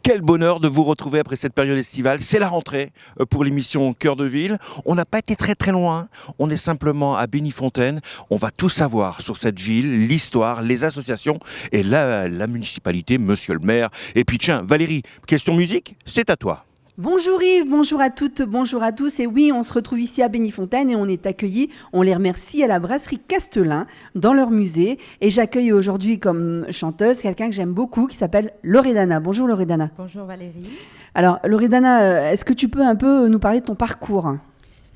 Quel bonheur de vous retrouver après cette période estivale. C'est la rentrée pour l'émission Cœur de Ville. On n'a pas été très loin. On est simplement à Bénifontaine. On va tout savoir sur cette ville, l'histoire, les associations et la municipalité, monsieur le maire. Et puis tiens, Valérie, question musique, c'est à toi. Bonjour Yves, bonjour à toutes, bonjour à tous. Et oui, on se retrouve ici à Bénifontaine et on est accueillis, on les remercie, à la brasserie Castelin, dans leur musée. Et j'accueille aujourd'hui comme chanteuse quelqu'un que j'aime beaucoup qui s'appelle Loredana. Bonjour Loredana. Bonjour Valérie. Alors Loredana, est-ce que tu peux un peu nous parler de ton parcours ?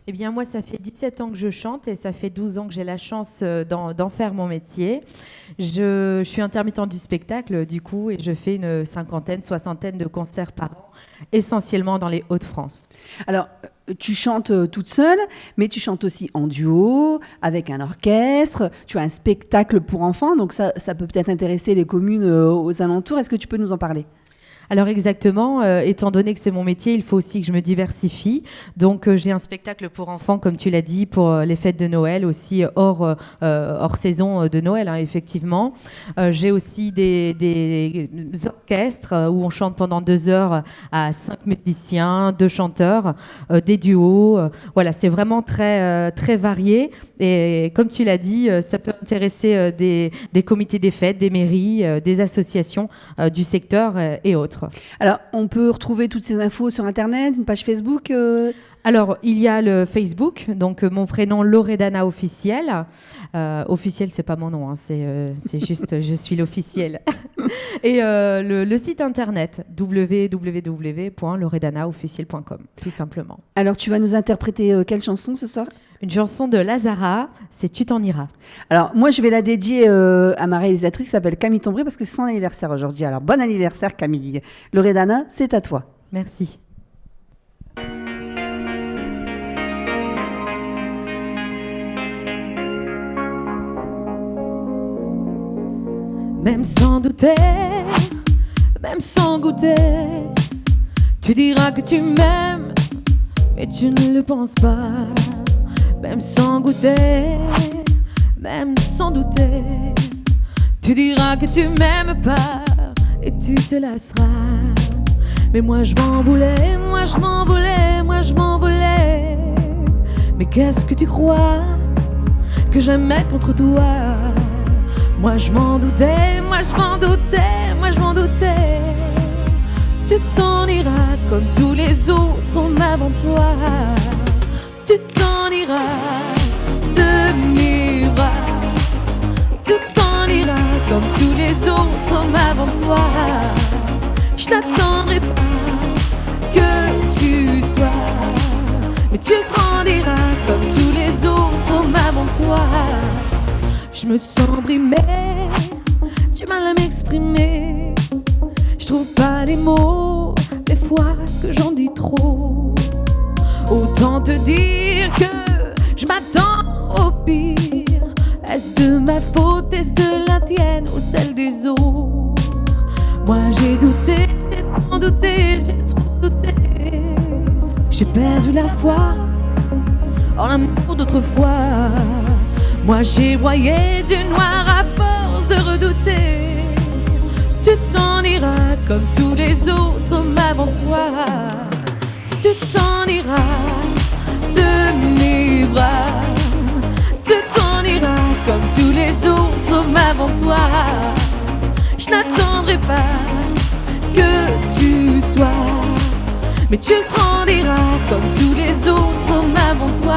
Eh bien moi, ça fait 17 ans que je chante et ça fait 12 ans que j'ai la chance d'en faire mon métier. Je suis intermittente du spectacle du coup et je fais une soixantaine de concerts par an, essentiellement dans les Hauts-de-France. Alors, tu chantes toute seule, mais tu chantes aussi en duo, avec un orchestre. Tu as un spectacle pour enfants, donc ça peut peut-être intéresser les communes aux alentours. Est-ce que tu peux nous en parler ? Alors exactement, étant donné que c'est mon métier, il faut aussi que je me diversifie. Donc j'ai un spectacle pour enfants, comme tu l'as dit, pour les fêtes de Noël, aussi hors saison de Noël, hein, effectivement. J'ai aussi des orchestres où on chante pendant 2 heures à 5 musiciens, 2 chanteurs, des duos. Voilà, c'est vraiment très varié. Et comme tu l'as dit, ça peut intéresser des comités des fêtes, des mairies, des associations du secteur et autres. Alors, on peut retrouver toutes ces infos sur Internet, une page Facebook Alors, il y a le Facebook, donc mon prénom Loredana officiel. Officiel, c'est pas mon nom, hein, c'est juste je suis l'officiel. Et le site internet www.loredanaofficiel.com, tout simplement. Alors, tu vas nous interpréter quelle chanson ce soir ? Une chanson de Lazara, c'est Tu t'en iras. Alors, moi, je vais la dédier à ma réalisatrice qui s'appelle Camille Tombré parce que c'est son anniversaire aujourd'hui. Alors, bon anniversaire Camille. Loredana, c'est à toi. Merci. Même sans douter, même sans goûter, tu diras que tu m'aimes, mais tu ne le penses pas. Même sans goûter, même sans douter, tu diras que tu m'aimes pas et tu te lasseras. Mais moi je m'en voulais, moi je m'en voulais, moi je m'en voulais. Mais qu'est-ce que tu crois que j'aimais contre toi? Moi je m'en doutais, moi je m'en doutais, moi je m'en doutais. Tu t'en iras comme tous les autres hommes avant toi. Tu t'en iras, demi-iras. Tu t'en iras comme tous les autres hommes avant toi. Je n'attendrai pas que tu sois, mais tu grandiras comme tous les autres hommes avant toi. Je me sens brimée, du mal à m'exprimer. Je trouve pas les mots, des fois que j'en dis trop. Autant te dire que je m'attends au pire. Est-ce de ma faute, est-ce de la tienne ou celle des autres? Moi j'ai douté, j'ai tant douté, j'ai trop douté. J'ai perdu la foi en l'amour d'autrefois. Moi j'ai broyé du noir à force de redouter. Tu t'en iras comme tous les autres hommes avant toi. Tu t'en iras de mes bras. Tu t'en iras comme tous les autres hommes avant toi. Je n'attendrai pas que tu sois, mais tu grandiras comme tous les autres hommes avant toi.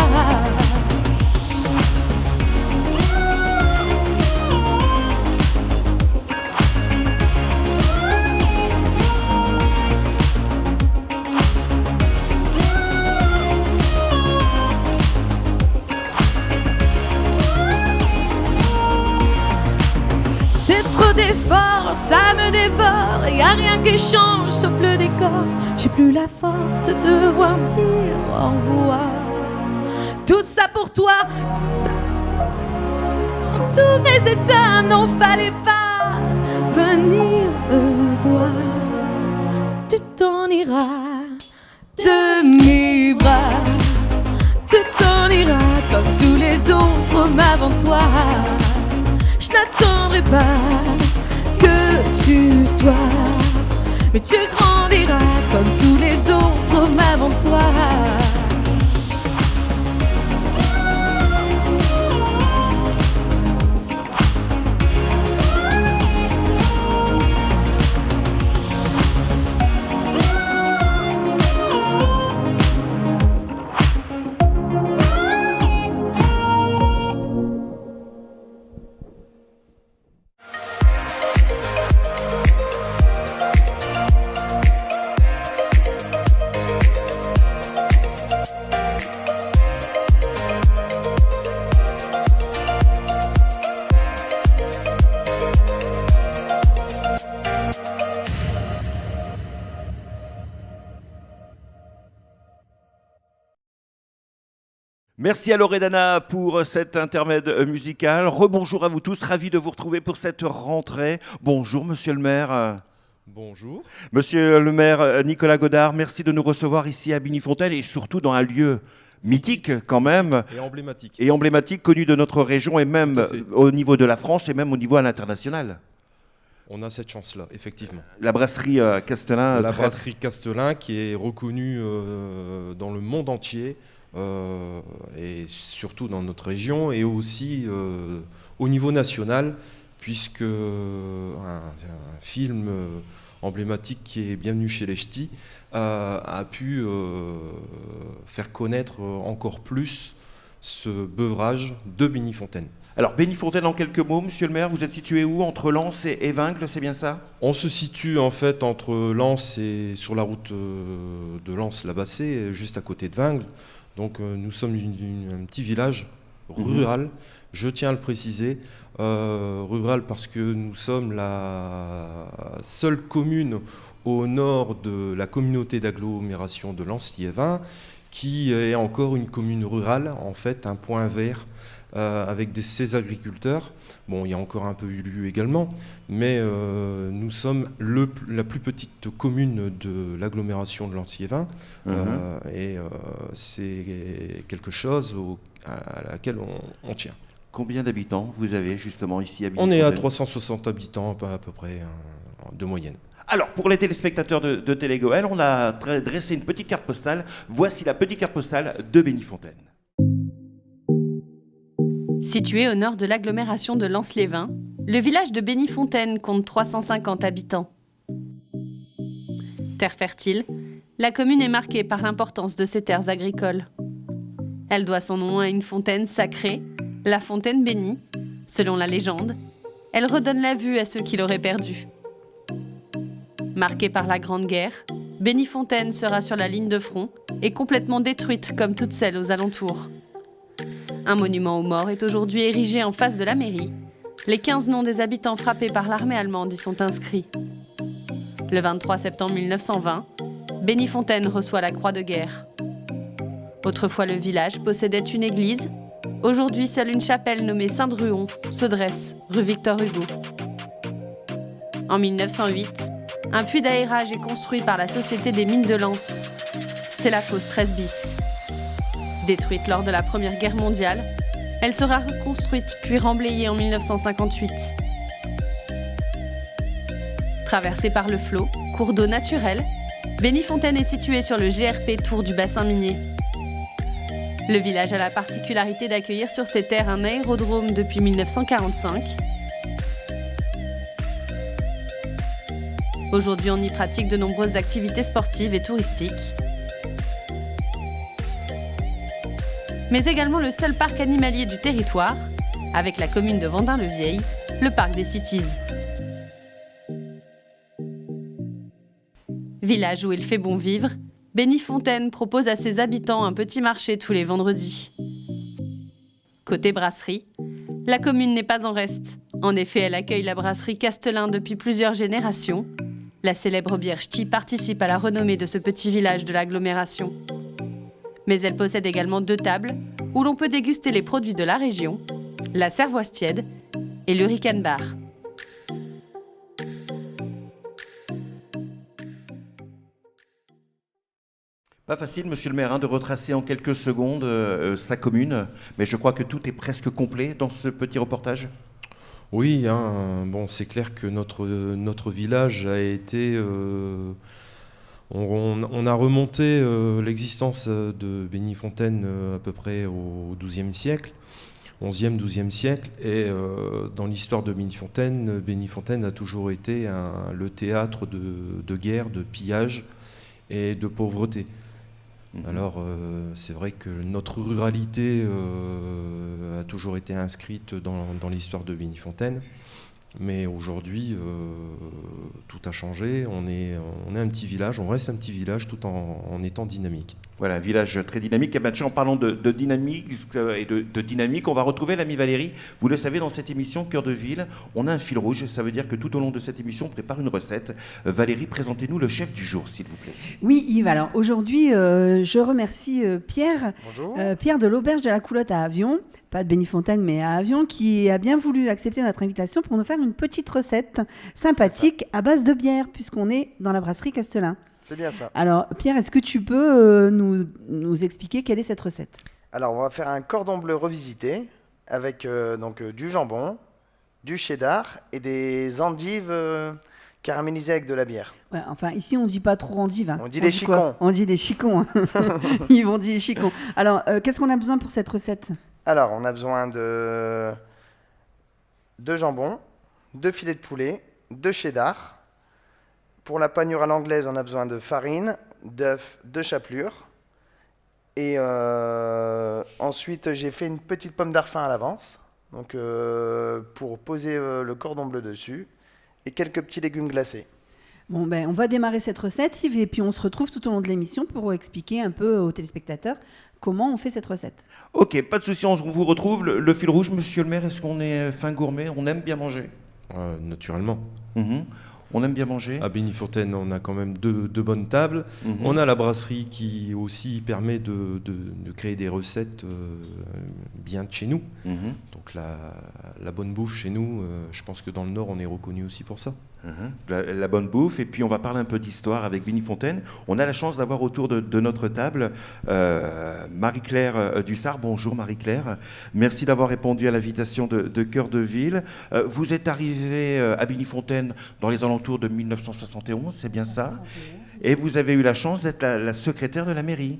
C'est trop d'efforts, ça me dévore. Y a rien qui change sauf le décor. J'ai plus la force de devoir dire au revoir. Tout ça pour toi, tout ça. Dans tous mes états, non fallait pas venir me voir. Tu t'en iras de mes bras. Tu t'en iras comme tous les autres hommes avant toi. Je n'attendrai pas que tu sois, mais tu grandis. ira comme tous les autres hommes avant toi. Merci à Loredana pour cet intermède musical. Rebonjour à vous tous, ravi de vous retrouver pour cette rentrée. Bonjour Monsieur le maire. Bonjour. Monsieur le maire Nicolas Godard, merci de nous recevoir ici à Binifontaine et surtout dans un lieu mythique quand même. Et emblématique. Et emblématique, connu de notre région et même au niveau de la France et même au niveau à l'international. On a cette chance-là, effectivement. La brasserie Castelin. La brasserie Castelin qui est reconnue dans le monde entier et surtout dans notre région et aussi au niveau national puisque un film emblématique qui est Bienvenue chez les Ch'tis a pu faire connaître encore plus ce beuvrage de Binifontaine. Alors, Binifontaine, en quelques mots, monsieur le maire, vous êtes situé où? Entre Lens et Évingles, c'est bien ça? On se situe en fait entre Lens et sur la route de Lens-la-Bassée, juste à côté de Vingles. Donc nous sommes un petit village rural, je tiens à le préciser, rural parce que nous sommes la seule commune au nord de la communauté d'agglomération de Lens-Liévin, qui est encore une commune rurale, en fait un point vert, avec ses agriculteurs. Bon, il y a encore un peu eu lieu également, mais nous sommes la plus petite commune de l'agglomération de Lens-Liévin, et c'est quelque chose à laquelle on tient. Combien d'habitants vous avez justement ici à Binifontaine? On est à 360 habitants à peu près de moyenne. Alors, pour les téléspectateurs de Télégoël, on a dressé une petite carte postale. Voici la petite carte postale de Binifontaine. Situé au nord de l'agglomération de Lens-Liévin, le village de Binifontaine compte 350 habitants. Terre fertile, la commune est marquée par l'importance de ses terres agricoles. Elle doit son nom à une fontaine sacrée, la fontaine bénie. Selon la légende, elle redonne la vue à ceux qui l'auraient perdue. Marquée par la Grande Guerre, Binifontaine sera sur la ligne de front et complètement détruite comme toutes celles aux alentours. Un monument aux morts est aujourd'hui érigé en face de la mairie. Les 15 noms des habitants frappés par l'armée allemande y sont inscrits. Le 23 septembre 1920, Binifontaine reçoit la Croix de guerre. Autrefois, le village possédait une église. Aujourd'hui, seule une chapelle nommée Saint-Druon se dresse, rue Victor Hugo. En 1908, un puits d'aérage est construit par la Société des mines de Lens. C'est la fosse 13 bis. Détruite lors de la Première Guerre mondiale, elle sera reconstruite puis remblayée en 1958. Traversée par le Flot, cours d'eau naturel, Binifontaine est située sur le GRP Tour du bassin minier. Le village a la particularité d'accueillir sur ses terres un aérodrome depuis 1945. Aujourd'hui, on y pratique de nombreuses activités sportives et touristiques. Mais également le seul parc animalier du territoire, avec la commune de Vendin-le-Vieil, le parc des Cities. Village où il fait bon vivre, Binifontaine propose à ses habitants un petit marché tous les vendredis. Côté brasserie, la commune n'est pas en reste. En effet, elle accueille la brasserie Castelin depuis plusieurs générations. La célèbre bière Ch'ti participe à la renommée de ce petit village de l'agglomération. Mais elle possède également 2 tables où l'on peut déguster les produits de la région, la cervoise tiède et le Rican Bar. Pas facile, monsieur le maire, de retracer en quelques secondes sa commune, mais je crois que tout est presque complet dans ce petit reportage. Oui, bon, c'est clair que notre village a été On a remonté l'existence de Bénifontaine à peu près au XIIe siècle, 11e, 12e siècle, et dans l'histoire de Bénifontaine a toujours été le théâtre de guerre, de pillage et de pauvreté. Alors c'est vrai que notre ruralité a toujours été inscrite dans l'histoire de Bénifontaine, mais aujourd'hui tout a changé, on est un petit village, on reste un petit village tout en étant dynamique. Voilà, un village très dynamique. Et bien, en parlant de dynamique et de dynamique, on va retrouver l'ami Valérie. Vous le savez, dans cette émission Cœur de Ville, on a un fil rouge. Ça veut dire que tout au long de cette émission, on prépare une recette. Valérie, présentez-nous le chef du jour, s'il vous plaît. Oui, Yves. Alors aujourd'hui, je remercie Pierre, Bonjour. Pierre de l'Auberge de la Coulotte à Avion, pas de Bénifontaine, mais à Avion, qui a bien voulu accepter notre invitation pour nous faire une petite recette sympathique à base de bière, puisqu'on est dans la brasserie Castelin. C'est bien ça. Alors, Pierre, est-ce que tu peux nous expliquer quelle est cette recette? Alors, on va faire un cordon bleu revisité avec du jambon, du cheddar et des endives caramélisées avec de la bière. Ouais, enfin, ici, on ne dit pas trop endive. Hein. On dit des chicons. Quoi? On dit des chicons. Hein. Ils vont dire chicons. Alors, qu'est-ce qu'on a besoin pour cette recette? Alors, on a besoin de jambon, 2 filets de poulet, de cheddar. Pour la panure à l'anglaise, on a besoin de farine, d'œufs, de chapelure. Et ensuite, j'ai fait une petite pomme d'arfin à l'avance, donc pour poser le cordon bleu dessus, et quelques petits légumes glacés. Bon, ben, on va démarrer cette recette, Yves, et puis on se retrouve tout au long de l'émission pour expliquer un peu aux téléspectateurs comment on fait cette recette. Ok, pas de souci, on vous retrouve. Le fil rouge, monsieur le maire, est-ce qu'on est fin gourmet? On aime bien manger? Naturellement. On aime bien manger. À Bénifontaine, on a quand même deux bonnes tables. On a la brasserie qui aussi permet de créer des recettes bien de chez nous. Donc la bonne bouffe chez nous, je pense que dans le Nord, on est reconnu aussi pour ça. La bonne bouffe, et puis on va parler un peu d'histoire avec Bénifontaine. On a la chance d'avoir autour de notre table Marie-Claire Dussard. Bonjour Marie-Claire, merci d'avoir répondu à l'invitation de Cœur de Ville. Vous êtes arrivée à Bénifontaine dans les alentours de 1971, c'est bien ça? Et vous avez eu la chance d'être la secrétaire de la mairie.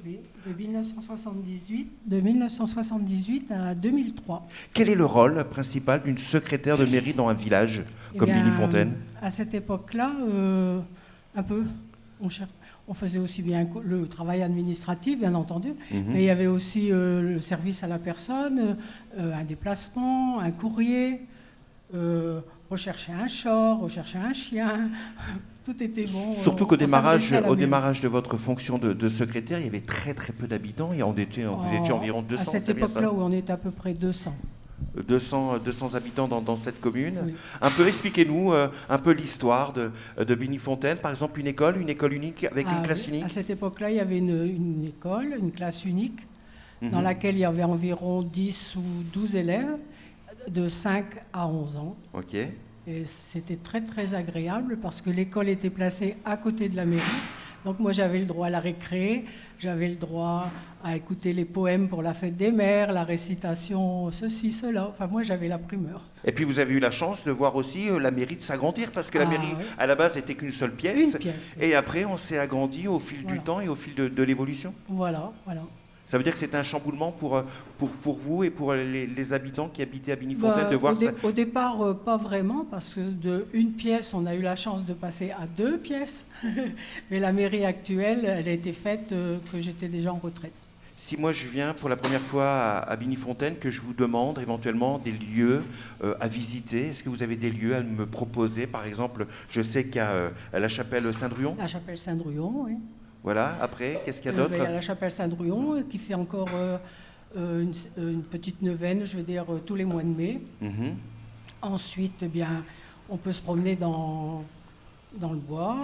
Oui, de 1978 à 2003. Quel est le rôle principal d'une secrétaire de mairie dans un village comme Bénifontaine? À cette époque-là, un peu, on faisait aussi bien le travail administratif, bien entendu, mais il y avait aussi le service à la personne, un déplacement, un courrier, rechercher un chat, rechercher un chien. Tout était bon. Surtout qu'au démarrage de votre fonction de secrétaire, il y avait très très peu d'habitants. Et vous étiez environ 200. À cette époque-là, où on est à peu près 200. 200 habitants dans cette commune. Oui. Un peu, expliquez-nous un peu l'histoire de Bénifontaine. Par exemple, une école unique avec une classe unique. À cette époque-là, il y avait une école, une classe unique, dans laquelle il y avait environ 10 ou 12 élèves de 5 à 11 ans. Ok. Et c'était très très agréable parce que l'école était placée à côté de la mairie. Donc moi j'avais le droit à la récré, j'avais le droit à écouter les poèmes pour la fête des mères, la récitation, ceci, cela. Enfin moi j'avais la primeur. Et puis vous avez eu la chance de voir aussi la mairie de s'agrandir parce que la mairie à la base n'était qu'une seule pièce. Une pièce. Et après on s'est agrandi au fil du temps et au fil de l'évolution. Voilà. Ça veut dire que c'était un chamboulement pour vous et pour les habitants qui habitaient à Bénifontaine de voir ça. Au départ, pas vraiment, parce que de une pièce, on a eu la chance de passer à 2 pièces. Mais la mairie actuelle, elle a été faite que j'étais déjà en retraite. Si moi je viens pour la première fois à Bénifontaine, que je vous demande éventuellement des lieux à visiter, est-ce que vous avez des lieux à me proposer? Par exemple, je sais qu'il y a la chapelle Saint-Druon. La chapelle Saint-Druon, oui. Voilà, après, qu'est-ce qu'il y a d'autre? Il y a la chapelle Saint-Druon qui fait encore une petite neuvaine, je veux dire, tous les mois de mai. Ensuite, eh bien, on peut se promener dans le bois,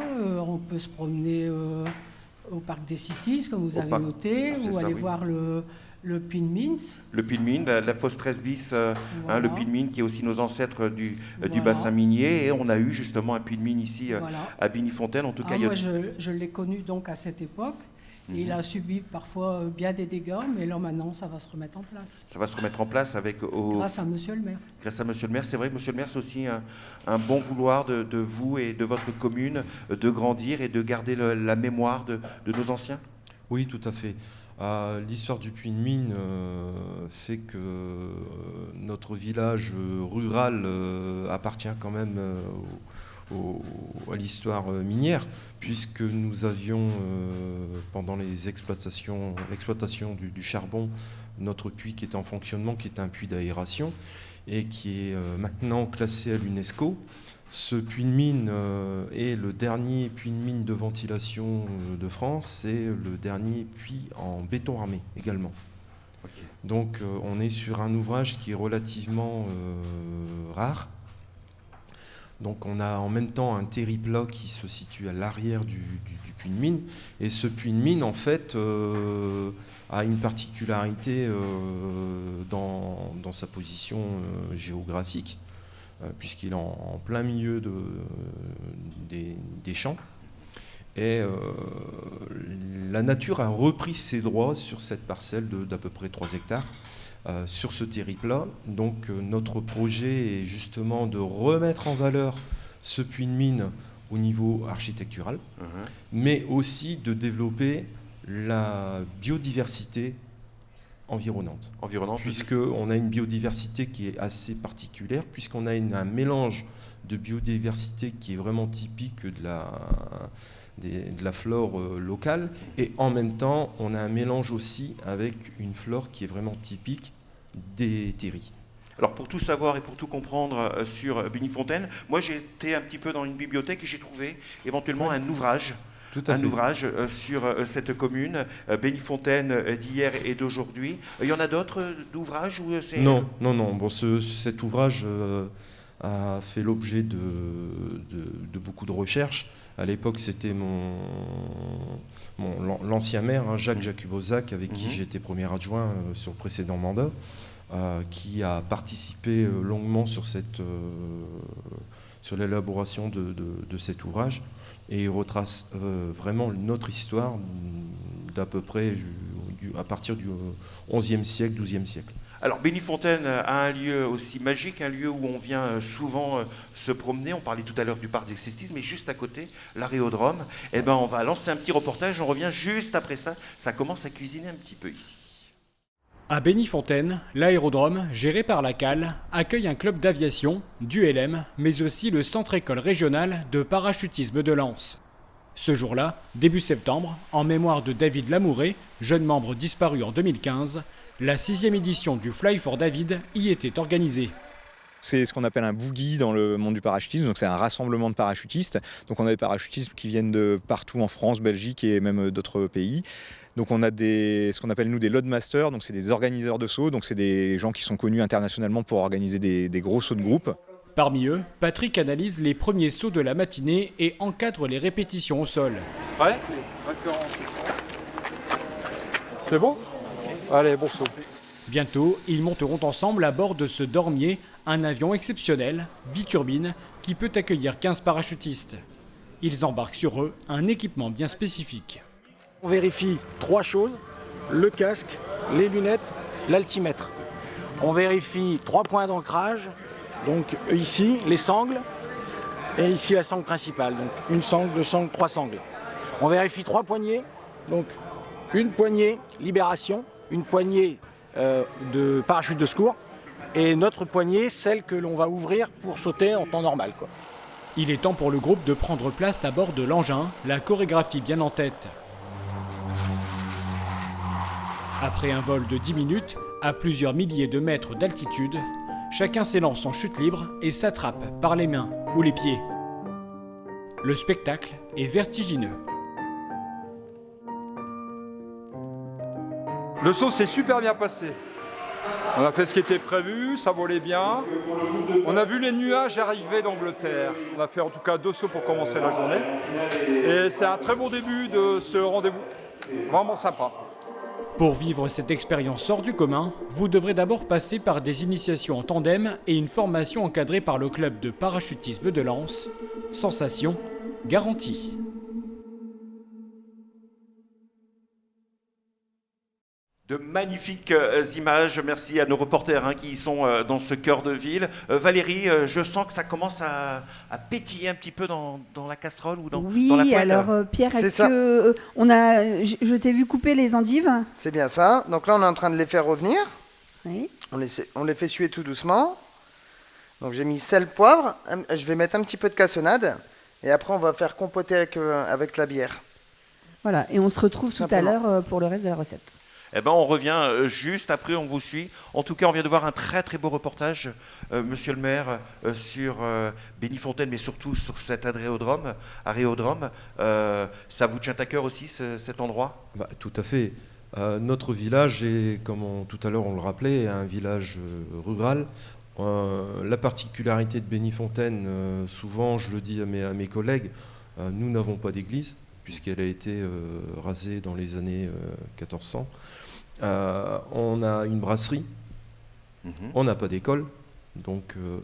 on peut se promener au parc des Cities, comme vous avez noté, ou aller voir le Puy de Mines. Le Puy de Mines, la fosse 13 bis, le Puy de Mines qui est aussi nos ancêtres du bassin minier. Et on a eu justement un Puy de Mines ici à Bénifontaine. En tout cas, moi, je l'ai connu donc à cette époque. Et il a subi parfois bien des dégâts, mais là maintenant ça va se remettre en place. Ça va se remettre en place Grâce à monsieur le maire. Grâce à monsieur le maire. C'est vrai, monsieur le maire, c'est aussi un bon vouloir de vous et de votre commune de grandir et de garder la mémoire de nos anciens. Oui, tout à fait. L'histoire du puits de mine fait que notre village rural appartient quand même à l'histoire minière, puisque nous avions, pendant l'exploitation du charbon, notre puits qui était en fonctionnement, qui est un puits d'aération, et qui est maintenant classé à l'UNESCO. Ce puits de mine est le dernier puits de mine de ventilation de France et le dernier puits en béton armé également. Okay. Donc on est sur un ouvrage qui est relativement rare. Donc on a en même temps un terriplat qui se situe à l'arrière du puits de mine. Et ce puits de mine, en fait, a une particularité dans sa position géographique, puisqu'il est en plein milieu des champs. Et la nature a repris ses droits sur cette parcelle d'à peu près 3 hectares, sur ce territoire. Donc notre projet est justement de remettre en valeur ce puits de mine au niveau architectural, mais aussi de développer la biodiversité environnante, puisqu'on a une biodiversité qui est assez particulière, puisqu'on a un mélange de biodiversité qui est vraiment typique de la flore locale, et en même temps on a un mélange aussi avec une flore qui est vraiment typique des terris. Alors pour tout savoir et pour tout comprendre sur Bénifontaine, moi j'ai été un petit peu dans une bibliothèque et j'ai trouvé éventuellement un ouvrage. Ouvrage sur cette commune, Bénifontaine d'hier et d'aujourd'hui. Il y en a d'autres d'ouvrages où c'est... Non. Bon, cet ouvrage a fait l'objet de beaucoup de recherches. À l'époque, c'était l'ancien maire, Jacques Jacubozac, avec qui j'étais premier adjoint sur le précédent mandat, qui a participé longuement sur l'élaboration de cet ouvrage. Et il retrace vraiment notre histoire d'à peu près à partir du XIe siècle, XIIe siècle. Alors Bénifontaine a un lieu aussi magique, un lieu où on vient souvent se promener. On parlait tout à l'heure du parc des Cestis, mais juste à côté, l'aérodrome. Eh ben, on va lancer un petit reportage, on revient juste après ça. Ça commence à cuisiner un petit peu ici. À Bénifontaine, l'aérodrome, géré par la CAL, accueille un club d'aviation, du LM, mais aussi le centre-école régional de parachutisme de Lens. Ce jour-là, début septembre, en mémoire de David Lamouré, jeune membre disparu en 2015, la 6e édition du Fly for David y était organisée. C'est ce qu'on appelle un boogie dans le monde du parachutisme, donc c'est un rassemblement de parachutistes. Donc on a des parachutistes qui viennent de partout en France, Belgique et même d'autres pays. Donc on a ce qu'on appelle nous des loadmasters, donc c'est des organisateurs de sauts, donc c'est des gens qui sont connus internationalement pour organiser des gros sauts de groupe. Parmi eux, Patrick analyse les premiers sauts de la matinée et encadre les répétitions au sol. Ouais, c'est bon ? Allez, bon saut. Bientôt, ils monteront ensemble à bord de ce Dormier, un avion exceptionnel, biturbine, qui peut accueillir 15 parachutistes. Ils embarquent sur eux un équipement bien spécifique. On vérifie 3 choses, le casque, les lunettes, l'altimètre. On vérifie 3 points d'ancrage, donc ici les sangles, et ici la sangle principale, donc une sangle, 2 sangles, 3 sangles. On vérifie 3 poignées, donc une poignée libération, une poignée de parachute de secours, et notre poignée, celle que l'on va ouvrir pour sauter en temps normal, quoi. Il est temps pour le groupe de prendre place à bord de l'engin, la chorégraphie bien en tête. Après un vol de 10 minutes, à plusieurs milliers de mètres d'altitude, chacun s'élance en chute libre et s'attrape par les mains ou les pieds. Le spectacle est vertigineux. Le saut s'est super bien passé. On a fait ce qui était prévu, ça volait bien. On a vu les nuages arriver d'Angleterre. On a fait en tout cas 2 sauts pour commencer la journée. Et c'est un très bon début de ce rendez-vous. Vraiment sympa. Pour vivre cette expérience hors du commun, vous devrez d'abord passer par des initiations en tandem et une formation encadrée par le club de parachutisme de Lens. Sensation garantie. De magnifiques images, merci à nos reporters qui sont dans ce cœur de ville. Valérie, je sens que ça commence à pétiller un petit peu dans la casserole ou dans la poêle. Oui, alors Pierre, C'est est-ce ça. que je t'ai vu couper les endives? C'est bien ça. Donc là, on est en train de les faire revenir. Oui. On les fait suer tout doucement. Donc j'ai mis sel, poivre. Je vais mettre un petit peu de cassonade. Et après, on va faire compoter avec la bière. Voilà, et on se retrouve tout à Simplement. l'heure pour le reste de la recette. Eh ben, on revient juste après, on vous suit. En tout cas, on vient de voir un très très beau reportage, monsieur le maire, sur Bénifontaine, mais surtout sur cet aréodrome. Ça vous tient à cœur aussi, cet endroit? Bah, tout à fait. Notre village est, tout à l'heure on le rappelait, un village rural. La particularité de Bénifontaine, souvent je le dis à mes collègues, nous n'avons pas d'église, puisqu'elle a été rasée dans les années 1400. On a une brasserie, on n'a pas d'école,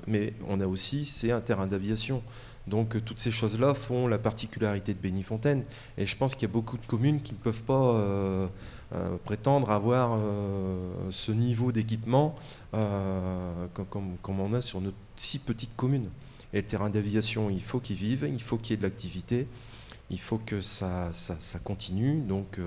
mais on a aussi, c'est un terrain d'aviation. Donc toutes ces choses-là font la particularité de Bénifontaine. Et je pense qu'il y a beaucoup de communes qui ne peuvent pas prétendre avoir ce niveau d'équipement comme on a sur notre si petite commune. Et le terrain d'aviation, il faut qu'il vive, il faut qu'il y ait de l'activité. Il faut que ça continue. Donc,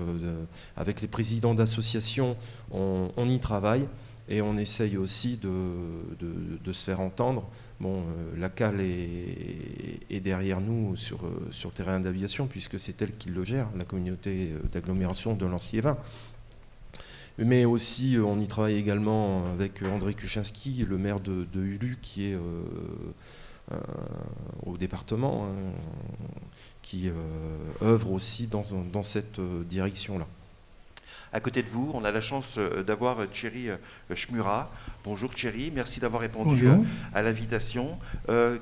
avec les présidents d'associations, on y travaille et on essaye aussi de se faire entendre. Bon, la cale est derrière nous sur le terrain d'aviation, puisque c'est elle qui le gère, la communauté d'agglomération de Lancier-Vin. Mais aussi, on y travaille également avec André Kuchinski, le maire de Hulu, qui est au département, qui œuvre aussi dans cette direction-là. À côté de vous, on a la chance d'avoir Thierry Schmura. Bonjour Thierry, merci d'avoir répondu à l'invitation.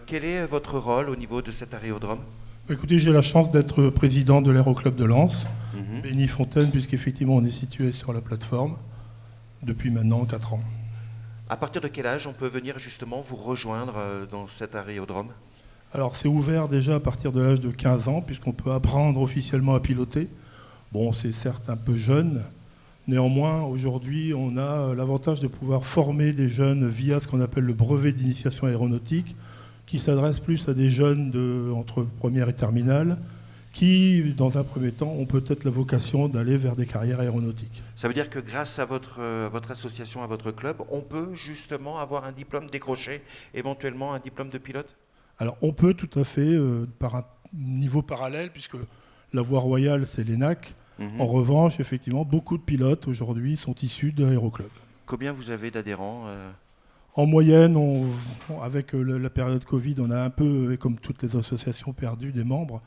Quel est votre rôle au niveau de cet aréodrome? Écoutez, j'ai la chance d'être président de l'Aéroclub de Lens, Bénifontaine, puisqu'effectivement on est situé sur la plateforme depuis maintenant 4 ans. À partir de quel âge on peut venir justement vous rejoindre dans cet aréodrome? Alors c'est ouvert déjà à partir de l'âge de 15 ans, puisqu'on peut apprendre officiellement à piloter. Bon, c'est certes un peu jeune, néanmoins aujourd'hui on a l'avantage de pouvoir former des jeunes via ce qu'on appelle le brevet d'initiation aéronautique, qui s'adresse plus à des jeunes entre première et terminale, qui, dans un premier temps, ont peut-être la vocation d'aller vers des carrières aéronautiques. Ça veut dire que grâce à votre association, à votre club, on peut justement avoir un diplôme décroché, éventuellement un diplôme de pilote? Alors on peut tout à fait, par un niveau parallèle, puisque la voie royale c'est l'ENAC. En revanche, effectivement, beaucoup de pilotes aujourd'hui sont issus de l'Aéroclub. Combien vous avez d'adhérents En moyenne, avec la période Covid, on a un peu, comme toutes les associations, perdu des membres.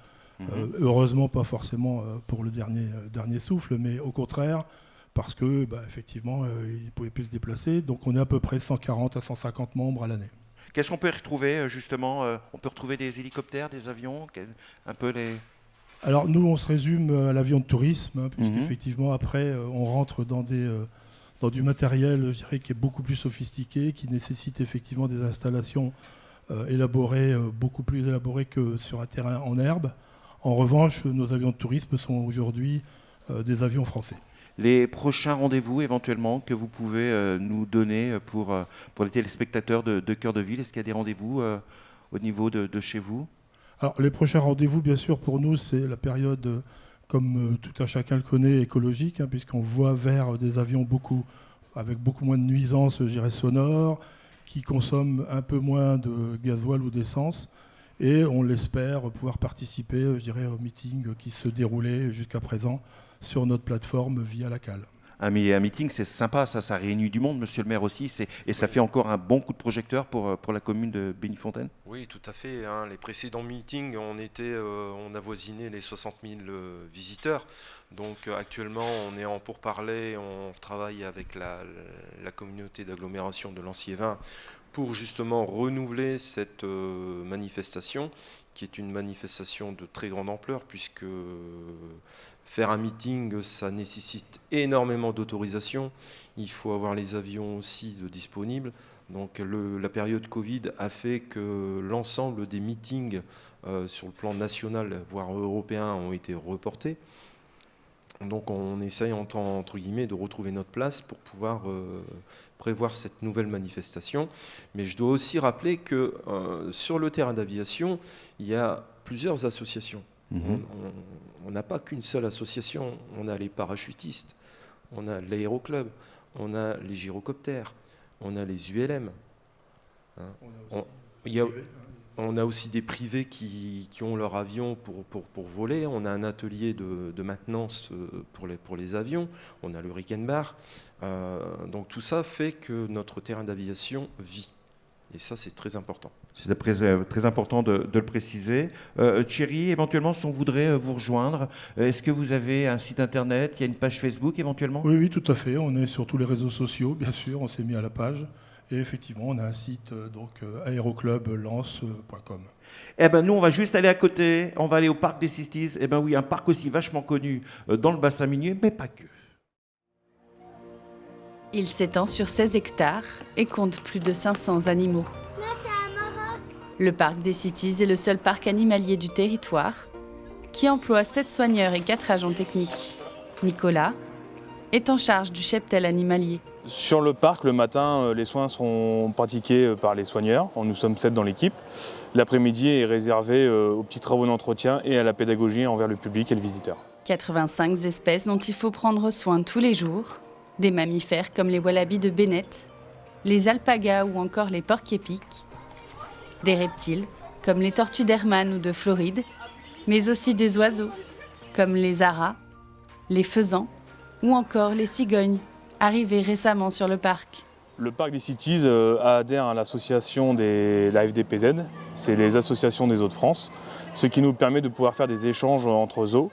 Heureusement, pas forcément pour le dernier souffle, mais au contraire, parce que effectivement, ils ne pouvaient plus se déplacer. Donc on est à peu près 140 à 150 membres à l'année. Qu'est-ce qu'on peut retrouver justement? On peut retrouver des hélicoptères, des avions, un peu les... Alors nous, on se résume à l'avion de tourisme, puisqu'effectivement, après, on rentre dans du matériel, je dirais, qui est beaucoup plus sophistiqué, qui nécessite effectivement des installations beaucoup plus élaborées que sur un terrain en herbe. En revanche, nos avions de tourisme sont aujourd'hui des avions français. Les prochains rendez-vous éventuellement que vous pouvez nous donner pour les téléspectateurs de Cœur de Ville, est-ce qu'il y a des rendez-vous au niveau de chez vous? Alors les prochains rendez-vous, bien sûr, pour nous, c'est la période, comme tout un chacun le connaît, écologique, puisqu'on voit vers des avions avec beaucoup moins de nuisances, je dirais, sonores, qui consomment un peu moins de gasoil ou d'essence. Et on l'espère pouvoir participer, je dirais, au meeting qui se déroulait jusqu'à présent sur notre plateforme via la cale. Un meeting, c'est sympa, ça réunit du monde, monsieur le maire aussi, et ça fait encore un bon coup de projecteur pour la commune de Bénifontaine. Oui, tout à fait. Les précédents meetings, on avoisinait les 60 000 visiteurs. Donc actuellement, on est en pourparlers, on travaille avec la communauté d'agglomération de Lancier-Vin pour justement renouveler cette manifestation, qui est une manifestation de très grande ampleur, puisque faire un meeting, ça nécessite énormément d'autorisation. Il faut avoir les avions aussi disponibles. Donc la période Covid a fait que l'ensemble des meetings sur le plan national, voire européen, ont été reportés. Donc on essaye entre guillemets de retrouver notre place pour pouvoir prévoir cette nouvelle manifestation. Mais je dois aussi rappeler que sur le terrain d'aviation, il y a plusieurs associations. On n'a pas qu'une seule association. On a les parachutistes, on a l'aéroclub, on a les gyrocoptères, on a les ULM. On a aussi des privés qui ont leur avion pour voler. On a un atelier de maintenance pour les avions. On a le Rickenbach. Donc tout ça fait que notre terrain d'aviation vit. Et ça, c'est très important. C'est très important de le préciser. Thierry, éventuellement, si on voudrait vous rejoindre, est-ce que vous avez un site internet? Il y a une page Facebook éventuellement? Oui, tout à fait. On est sur tous les réseaux sociaux, bien sûr. On s'est mis à la page. Et effectivement, on a un site, aéroclublens.com. Eh ben nous, on va juste aller à côté. On va aller au parc des Sistis. Eh ben oui, un parc aussi vachement connu dans le bassin minier, mais pas que. Il s'étend sur 16 hectares et compte plus de 500 animaux. Le parc des Cities est le seul parc animalier du territoire qui emploie 7 soigneurs et 4 agents techniques. Nicolas est en charge du cheptel animalier. Sur le parc, le matin, les soins sont pratiqués par les soigneurs. Nous sommes 7 dans l'équipe. L'après-midi est réservé aux petits travaux d'entretien et à la pédagogie envers le public et le visiteur. 85 espèces dont il faut prendre soin tous les jours. Des mammifères comme les wallabies de Bennett, les alpagas ou encore les porcs-épics. Des reptiles comme les tortues d'Hermann ou de Floride, mais aussi des oiseaux comme les aras, les faisans ou encore les cigognes, arrivés récemment sur le parc. Le parc des Cities adhère à l'association de la FDPZ, c'est les associations des zoos de France, ce qui nous permet de pouvoir faire des échanges entre zoos.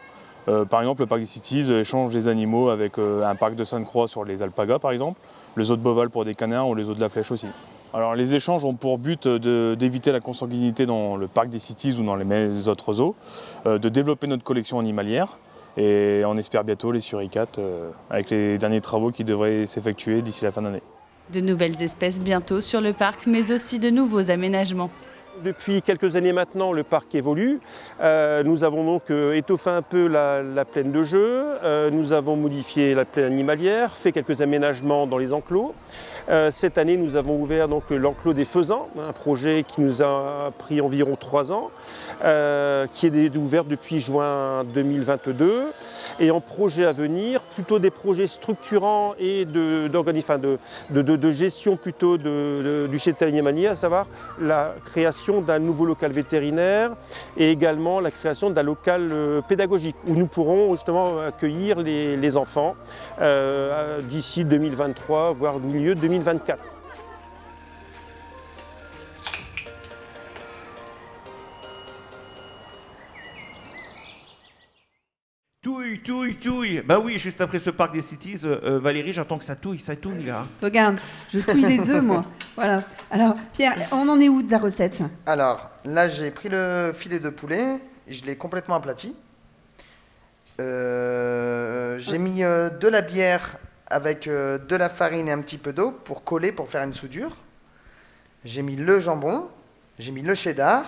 Par exemple, le parc des Cities échange des animaux avec un parc de Sainte-Croix sur les alpagas par exemple, le zoo de Beauval pour des canards ou les zoos de la Flèche aussi. Alors les échanges ont pour but d'éviter la consanguinité dans le parc des Cities ou dans les autres zoos, de développer notre collection animalière et on espère bientôt les suricates avec les derniers travaux qui devraient s'effectuer d'ici la fin d'année. De nouvelles espèces bientôt sur le parc, mais aussi de nouveaux aménagements. Depuis quelques années maintenant, le parc évolue. Nous avons donc étoffé un peu la plaine de jeu. Nous avons modifié la plaine animalière, fait quelques aménagements dans les enclos. Cette année, nous avons ouvert donc l'enclos des faisans, un projet qui nous a pris environ 3 ans, qui est ouvert depuis juin 2022. Et en projet à venir, plutôt des projets structurants et de gestion plutôt du cheptel animalier, à savoir la création d'un nouveau local vétérinaire et également la création d'un local pédagogique où nous pourrons justement accueillir les enfants d'ici 2023, voire milieu 2024. Touille. Bah oui, juste après ce parc des Cities, Valérie, j'attends que ça touille là. Regarde, je touille les œufs, moi. Voilà. Alors, Pierre, on en est où de la recette? Alors, là, j'ai pris le filet de poulet, je l'ai complètement aplati. J'ai mis de la bière avec de la farine et un petit peu d'eau pour coller, pour faire une soudure. J'ai mis le jambon, j'ai mis le cheddar.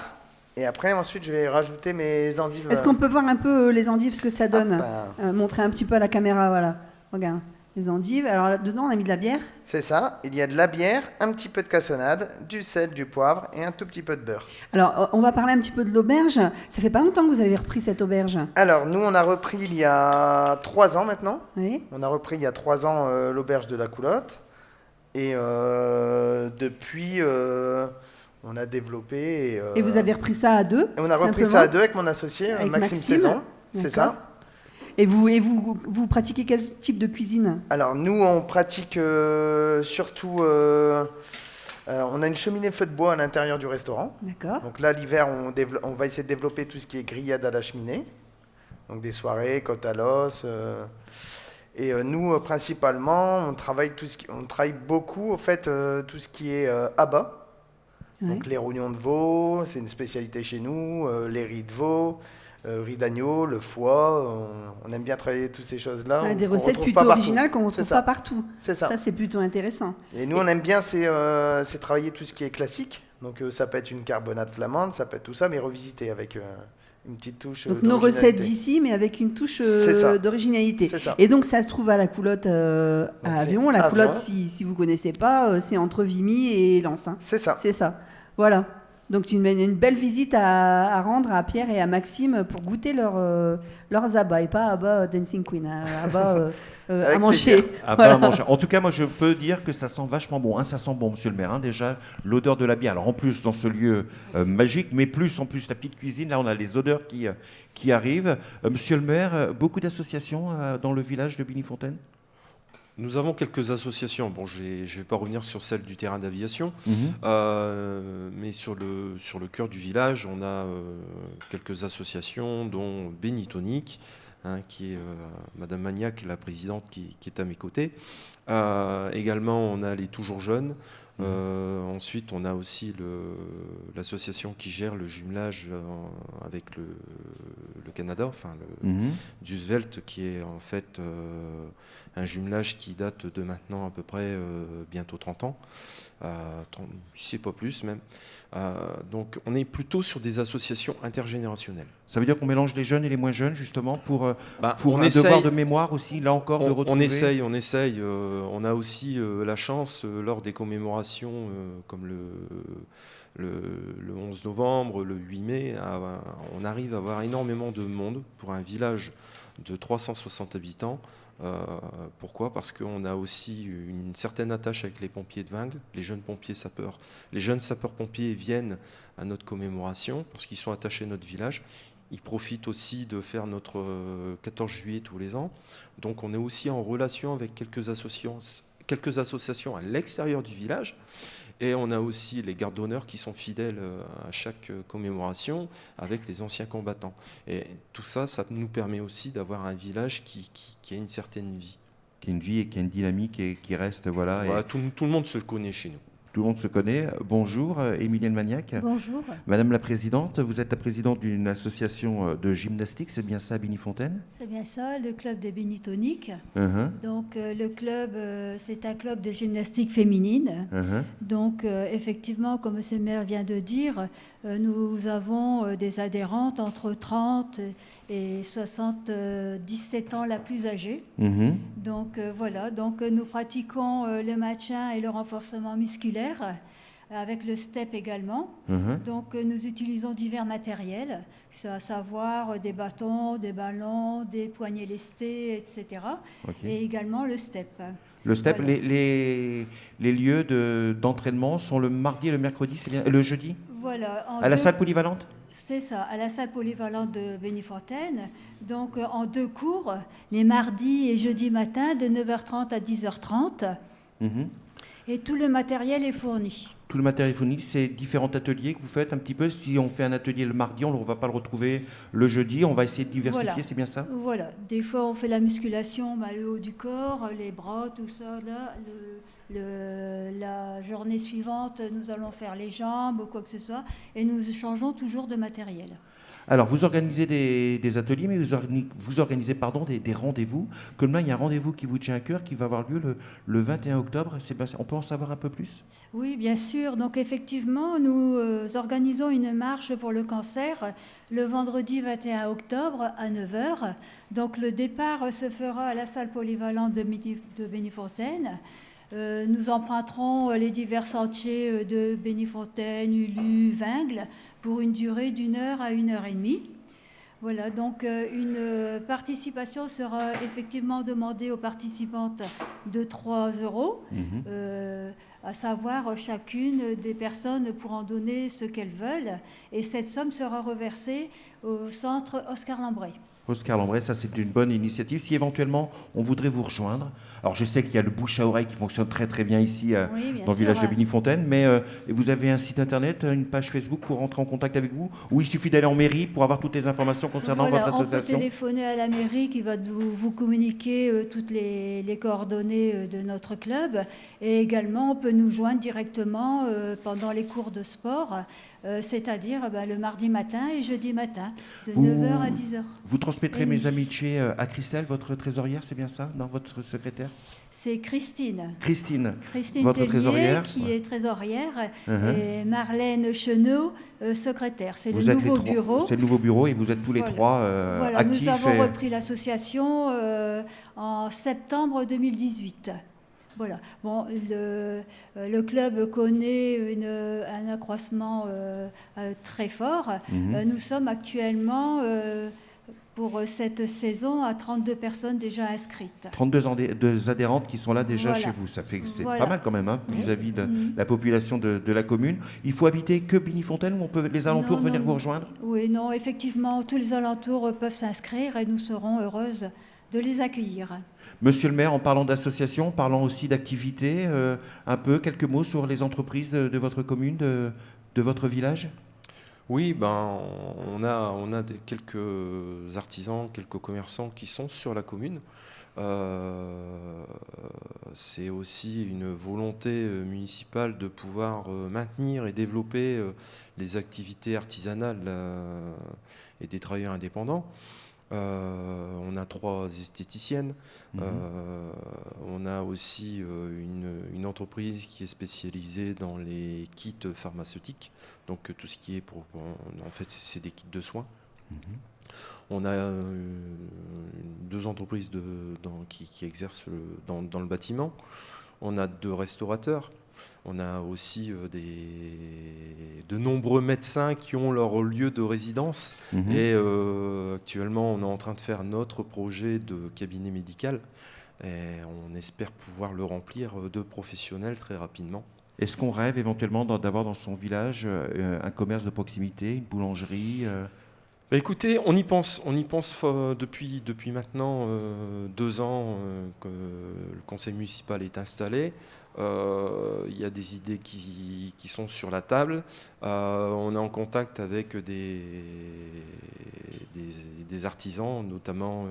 Et après, ensuite, je vais rajouter mes endives. Est-ce qu'on peut voir un peu les endives, ce que ça donne? Montrer un petit peu à la caméra, voilà. Regarde, les endives. Alors là-dedans, on a mis de la bière? C'est ça. Il y a de la bière, un petit peu de cassonade, du sel, du poivre et un tout petit peu de beurre. Alors, on va parler un petit peu de l'auberge. Ça fait pas longtemps que vous avez repris cette auberge? Alors, nous, on a repris il y a 3 ans maintenant. Oui. On a repris il y a 3 ans l'auberge de la Coulotte. Et depuis... on a développé... Et vous avez repris ça à 2? On a repris ça à 2 avec mon associé, avec Maxime Saison. C'est ça. Et vous pratiquez quel type de cuisine? Alors nous, on pratique surtout... on a une cheminée feu de bois à l'intérieur du restaurant. D'accord. Donc là, l'hiver, on va essayer de développer tout ce qui est grillade à la cheminée. Donc des soirées, côte à l'os... Et nous, principalement, on travaille beaucoup, en fait, tout ce qui est abats. Donc les rognons de veau, c'est une spécialité chez nous, les riz de veau, riz d'agneau, le foie, on aime bien travailler toutes ces choses-là. Des recettes plutôt originales qu'on ne retrouve pas partout. C'est ça. Ça, c'est plutôt intéressant. Et nous, on aime bien, c'est travailler tout ce qui est classique. Donc ça peut être une carbonade flamande, ça peut être tout ça, mais revisité avec une petite touche Donc nos recettes d'originalité. d'ici, mais avec une touche C'est ça. d'originalité. C'est ça. Et donc ça se trouve à la Coulotte à Donc, c'est Aveyron. La Aveyron. Coulotte, si vous ne connaissez pas, c'est entre Vimy et Lens. Hein. C'est ça. C'est ça. Voilà. Donc une belle visite à rendre à Pierre et à Maxime pour goûter leurs abats, et pas abats Dancing Queen, hein, abats à manger. Ah, Voilà. pas à manger. En tout cas, moi, je peux dire que ça sent vachement bon. Hein, ça sent bon, monsieur le maire. Hein, déjà, l'odeur de la bière. Alors, en plus, dans ce lieu magique, mais en plus, la petite cuisine, là, on a les odeurs qui arrivent. Monsieur le maire, beaucoup d'associations dans le village de Bénifontaine? Nous avons quelques associations. Bon, je ne vais pas revenir sur celle du terrain d'aviation, mais sur le cœur du village, on a quelques associations, dont Bénitonique, hein, qui est Madame Magnac, la présidente, qui est à mes côtés. Également, on a les Toujours Jeunes. Ensuite, on a aussi l'association qui gère le jumelage avec le Canada, enfin Dusvelt, qui est en fait un jumelage qui date de maintenant à peu près bientôt 30 ans, je sais pas plus même. Donc on est plutôt sur des associations intergénérationnelles. Ça veut dire qu'on mélange les jeunes et les moins jeunes, justement, pour on un devoir de mémoire aussi, là encore, de retrouver... On essaye. On a aussi la chance, lors des commémorations, comme le 11 novembre, le 8 mai, on arrive à avoir énormément de monde pour un village de 360 habitants. Pourquoi ? Parce qu'on a aussi une certaine attache avec les pompiers de Vingles, les jeunes pompiers sapeurs. Les jeunes sapeurs-pompiers viennent à notre commémoration parce qu'ils sont attachés à notre village. Ils profitent aussi de faire notre 14 juillet tous les ans. Donc on est aussi en relation avec quelques associations à l'extérieur du village. Et on a aussi les gardes d'honneur qui sont fidèles à chaque commémoration avec les anciens combattants. Et tout ça, ça nous permet aussi d'avoir un village qui a une certaine vie. Qui a une vie et qui a une dynamique et qui reste, voilà. Voilà, tout le monde se connaît chez nous. Tout le monde se connaît. Bonjour, Émilienne Magnac. Bonjour. Madame la Présidente, vous êtes la présidente d'une association de gymnastique, c'est bien ça, à Bénifontaine? C'est bien ça, le club des Bénitoniques. Donc le club, c'est un club de gymnastique féminine. Donc effectivement, comme M. le maire vient de dire, nous avons des adhérentes entre 30 et 77 ans la plus âgée. Donc voilà, donc nous pratiquons le maintien et le renforcement musculaire avec le step également. Donc nous utilisons divers matériels, à savoir des bâtons, des ballons, des poignées lestées, etc. Et également le step. Le step, Voilà. les lieux d'entraînement sont le mardi et le mercredi, c'est bien, le jeudi? Voilà. À la salle polyvalente? C'est ça, à la salle polyvalente de Bénifontaine. Donc en 2 cours, les mardis et jeudis matin de 9h30 à 10h30. Et tout le matériel est fourni. Tout le matériel fourni, c'est différents ateliers que vous faites un petit peu. Si on fait un atelier le mardi, on ne va pas le retrouver le jeudi. On va essayer de diversifier, Voilà. c'est bien ça? Voilà. Des fois, on fait la musculation, le haut du corps, les bras, tout ça. Là, la journée suivante, nous allons faire les jambes ou quoi que ce soit. Et nous changeons toujours de matériel. Alors, vous organisez des ateliers, mais vous organisez des rendez-vous. Comme là, il y a un rendez-vous qui vous tient à cœur, qui va avoir lieu le 21 octobre. On peut en savoir un peu plus? Oui, bien sûr. Donc, effectivement, nous organisons une marche pour le cancer le vendredi 21 octobre à 9h. Donc, le départ se fera à la salle polyvalente de Bénifontaine. Nous emprunterons les divers sentiers de Bénifontaine, Ulu, Vingles, pour une durée d'1 heure à 1h30. Voilà, donc une participation sera effectivement demandée aux participantes de 3 €, à savoir chacune des personnes pourront donner ce qu'elles veulent, et cette somme sera reversée au centre Oscar Lambray. Oscar Lambray, ça c'est une bonne initiative. Si éventuellement on voudrait vous rejoindre, alors je sais qu'il y a le bouche à oreille qui fonctionne très très bien ici dans le village de Bénifontaine, mais vous avez un site internet, une page Facebook pour rentrer en contact avec vous, ou il suffit d'aller en mairie pour avoir toutes les informations concernant votre association? On peut téléphoner à la mairie qui va vous communiquer toutes les coordonnées de notre club, et également on peut nous joindre directement pendant les cours de sport c'est-à-dire le mardi matin et jeudi matin, de 9h à 10h. Vous transmettrez mes amitiés à Christelle, votre trésorière, c'est bien ça? Non, votre secrétaire? C'est Christine. Christine, votre Tellier, trésorière qui est trésorière, et Marlène Chenot, secrétaire. C'est le nouveau bureau. C'est le nouveau bureau et vous êtes tous les trois actifs. Nous avons repris l'association en septembre 2018. Voilà. Bon, le club connaît un accroissement très fort. Nous sommes actuellement, pour cette saison, à 32 personnes déjà inscrites. 32 adhérentes qui sont là déjà chez vous. C'est pas mal quand même, vis-à-vis de la population de la commune. Il faut habiter que Bénifontaine ou on peut les alentours venir vous rejoindre? Oui, non, effectivement, tous les alentours peuvent s'inscrire et nous serons heureuses de les accueillir. Monsieur le maire, en parlant d'association, parlant aussi d'activités, quelques mots sur les entreprises de votre commune, de votre village? Oui, on a quelques artisans, quelques commerçants qui sont sur la commune. C'est aussi une volonté municipale de pouvoir maintenir et développer les activités artisanales et des travailleurs indépendants. On a 3 esthéticiennes. On a aussi une entreprise qui est spécialisée dans les kits pharmaceutiques. Donc tout ce qui est en fait, c'est des kits de soins. On a 2 entreprises qui exercent dans le bâtiment. On a 2 restaurateurs. On a aussi de nombreux médecins qui ont leur lieu de résidence. Et actuellement, on est en train de faire notre projet de cabinet médical. Et on espère pouvoir le remplir de professionnels très rapidement. Est-ce qu'on rêve éventuellement d'avoir dans son village un commerce de proximité, une boulangerie Écoutez, on y pense depuis maintenant 2 ans que le conseil municipal est installé. Il y a des idées qui sont sur la table. On est en contact avec des artisans, notamment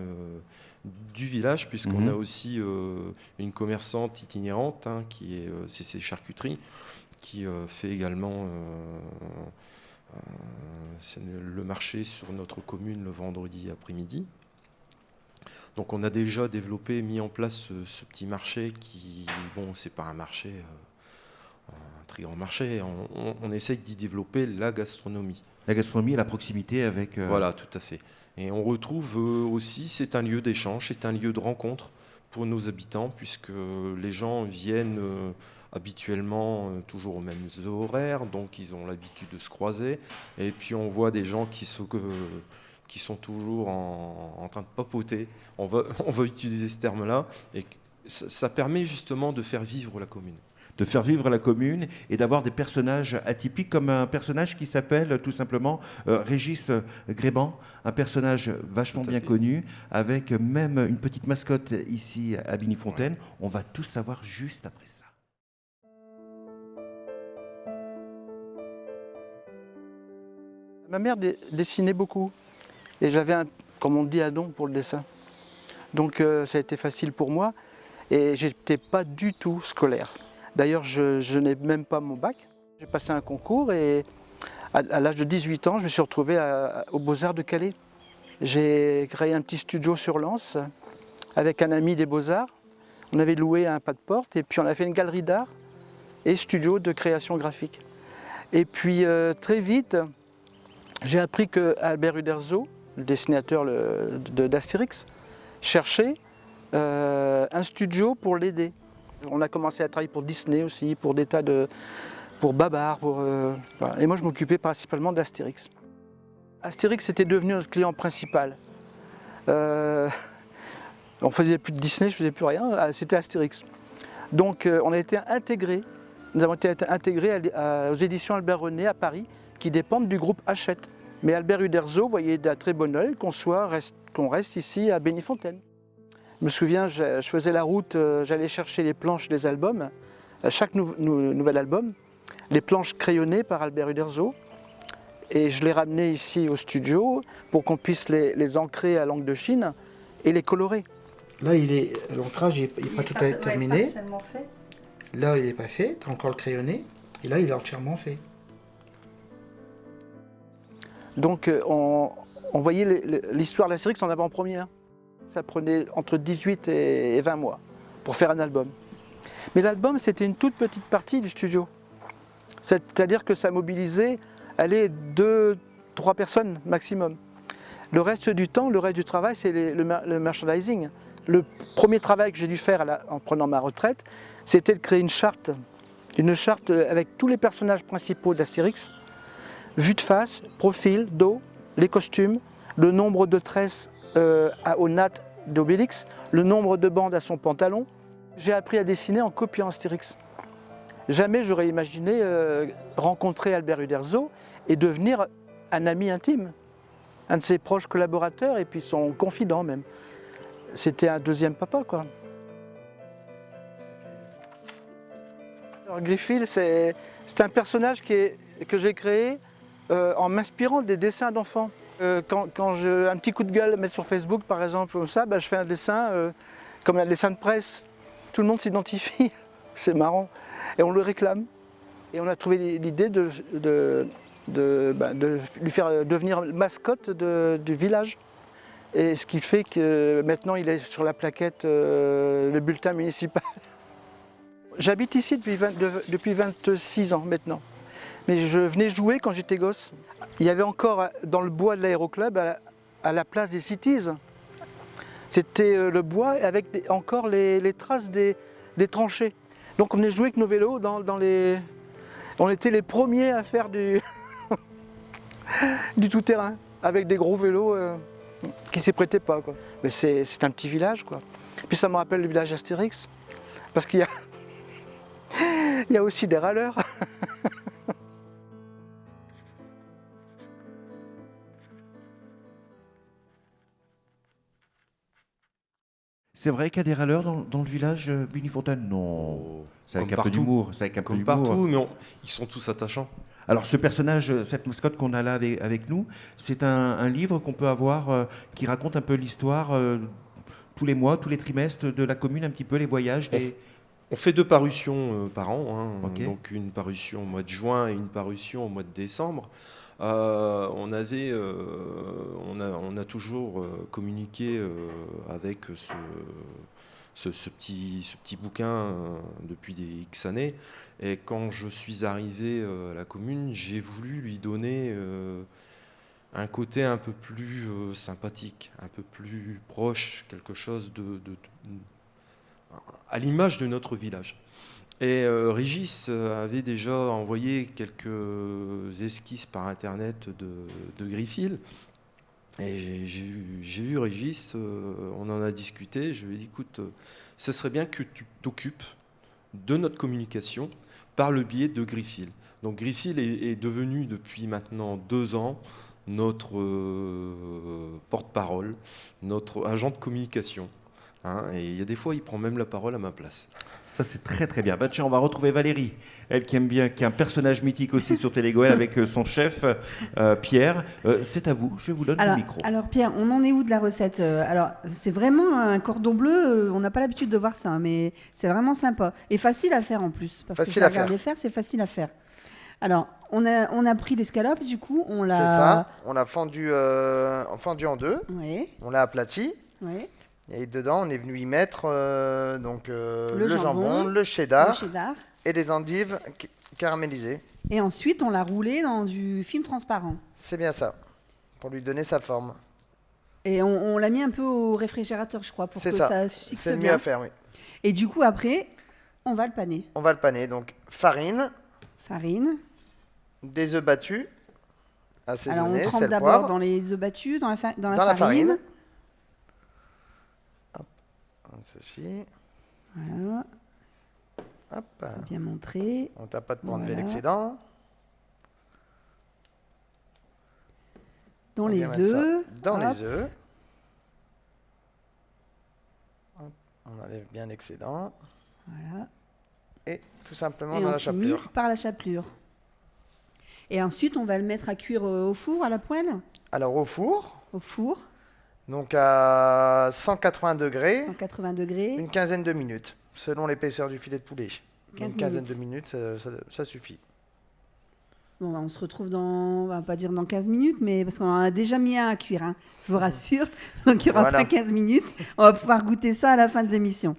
du village, puisqu'on a aussi une commerçante itinérante qui est CC Charcuterie, qui fait également le marché sur notre commune le vendredi après-midi. Donc on a déjà développé, mis en place ce petit marché qui, c'est pas un marché, un très grand marché. On essaye d'y développer la gastronomie. La gastronomie et la proximité avec... Voilà, tout à fait. Et on retrouve aussi, c'est un lieu d'échange, c'est un lieu de rencontre pour nos habitants, puisque les gens viennent habituellement toujours aux mêmes horaires, donc ils ont l'habitude de se croiser. Et puis on voit des gens qui sont toujours en train de papoter. On va utiliser ce terme-là. Et ça permet justement de faire vivre la commune. De faire vivre la commune et d'avoir des personnages atypiques, comme un personnage qui s'appelle tout simplement Régis Gréban, un personnage vachement bien connu, avec même une petite mascotte ici à Bénifontaine. Ouais. On va tout savoir juste après ça. Ma mère dessinait beaucoup et j'avais, comme on dit, un don pour le dessin. Donc ça a été facile pour moi et j'étais pas du tout scolaire. D'ailleurs, je n'ai même pas mon bac. J'ai passé un concours et à l'âge de 18 ans, je me suis retrouvé aux Beaux-Arts de Calais. J'ai créé un petit studio sur Lens avec un ami des Beaux-Arts. On avait loué un pas de porte et puis on a fait une galerie d'art et studio de création graphique. Et puis très vite, j'ai appris que Albert Uderzo, le dessinateur d'Astérix, cherchait un studio pour l'aider. On a commencé à travailler pour Disney aussi, pour des tas pour Babar, voilà. Et moi je m'occupais principalement d'Astérix. Astérix était devenu notre client principal. On faisait plus de Disney, je faisais plus rien, c'était Astérix. Donc on a été intégrés, nous avons été intégrés aux éditions Albert René à Paris, qui dépendent du groupe Hachette. Mais Albert Uderzo voyait d'un très bon œil qu'on reste ici à Bénifontaine. Je me souviens, je faisais la route, j'allais chercher les planches des albums, à chaque nouvel album, les planches crayonnées par Albert Uderzo, et je les ramenais ici au studio pour qu'on puisse les ancrer à l'encre de Chine et les colorer. Là, l'ancrage n'est pas tout à fait terminé. Fait. Là, il n'est pas fait, encore le crayonné, et là, il est entièrement fait. Donc on voyait l'histoire d'Astérix en avant-première. Ça prenait entre 18 et 20 mois pour faire un album. Mais l'album, c'était une toute petite partie du studio. C'est-à-dire que ça mobilisait, 2-3 personnes maximum. Le reste du temps, le reste du travail, c'est le merchandising. Le premier travail que j'ai dû faire en prenant ma retraite, c'était de créer une charte avec tous les personnages principaux d'Astérix, vue de face, profil, dos, les costumes, le nombre de tresses aux nattes d'Obélix, le nombre de bandes à son pantalon. J'ai appris à dessiner en copiant Astérix. Jamais j'aurais imaginé rencontrer Albert Uderzo et devenir un ami intime, un de ses proches collaborateurs et puis son confident même. C'était un deuxième papa, quoi. Alors, Griffield, c'est un personnage que j'ai créé en m'inspirant des dessins d'enfants. Quand j'ai un petit coup de gueule à mettre sur Facebook, par exemple, comme ça, je fais un dessin comme un dessin de presse. Tout le monde s'identifie, c'est marrant. Et on le réclame. Et on a trouvé l'idée de lui faire devenir mascotte du village. Et ce qui fait que maintenant il est sur la plaquette, le bulletin municipal. J'habite ici depuis 26 ans maintenant. Mais je venais jouer quand j'étais gosse. Il y avait encore dans le bois de l'aéroclub, à la place des Cities, c'était le bois avec encore les traces des tranchées. Donc on venait jouer avec nos vélos dans les... On était les premiers à faire du tout-terrain, avec des gros vélos qui ne s'y prêtaient pas, quoi. Mais c'est un petit village, quoi. Puis ça me rappelle le village Astérix, parce qu'il y a aussi des râleurs. C'est vrai qu'il y a des râleurs dans le village Bénifontaine? Non, c'est avec un peu d'humour. Comme partout, mais ils sont tous attachants. Alors ce personnage, cette mascotte qu'on a là avec nous, c'est un livre qu'on peut avoir qui raconte un peu l'histoire tous les mois, tous les trimestres de la commune, un petit peu les voyages. On fait 2 parutions par an, hein. Okay. Donc une parution au mois de juin et une parution au mois de décembre. On a toujours communiqué avec ce petit bouquin depuis des X années. Et quand je suis arrivé à la commune, j'ai voulu lui donner un côté un peu plus sympathique, un peu plus proche, quelque chose à l'image de notre village. Et Régis avait déjà envoyé quelques esquisses par internet de Griffield. Et j'ai vu Régis, on en a discuté. Je lui ai dit, écoute, ce serait bien que tu t'occupes de notre communication par le biais de Griffield. Donc Griffield est devenu depuis maintenant 2 ans notre porte-parole, notre agent de communication. Hein, et il y a des fois, il prend même la parole à ma place. Ça, c'est très très bien. Bah, tiens, on va retrouver Valérie, elle qui aime bien, qui est un personnage mythique aussi sur Télégoël avec son chef, Pierre. C'est à vous, je vous donne le micro. Alors Pierre, on en est où de la recette? Alors, c'est vraiment un cordon bleu, on n'a pas l'habitude de voir ça, mais c'est vraiment sympa. Et facile à faire en plus, parce facile que à faire. C'est facile à faire. Alors, on a pris l'escalope, du coup, on l'a... C'est ça, on l'a fendu en 2, oui. On l'a aplati. Oui. Et dedans, on est venu y mettre le jambon, le le cheddar et les endives caramélisées. Et ensuite, on l'a roulé dans du film transparent. C'est bien ça, pour lui donner sa forme. Et on l'a mis un peu au réfrigérateur, je crois, pour que ça fixe bien. C'est le mieux à faire, oui. Et du coup, après, on va le paner. On va le paner, donc farine, des œufs battus, assaisonnés, alors on trempe sel, d'abord poivre. dans les œufs battus, dans la farine. Hop, ceci. Voilà. Hop. Bien montré. On tape pas de enlever l'excédent. Dans les œufs. Dans les œufs. On enlève bien l'excédent. Voilà. Et tout simplement dans la chapelure. Par la chapelure. Et ensuite, on va le mettre à cuire au four, à la poêle? Alors au four. Au four. Donc à 180 degrés. 180 degrés. Une quinzaine de minutes, selon l'épaisseur du filet de poulet. Une quinzaine minutes. de minutes, ça suffit. Bon, on se retrouve on va pas dire dans 15 minutes, mais parce qu'on en a déjà mis un à cuire, hein, je vous rassure. Donc il n'y aura pas 15 minutes. On va pouvoir goûter ça à la fin de l'émission.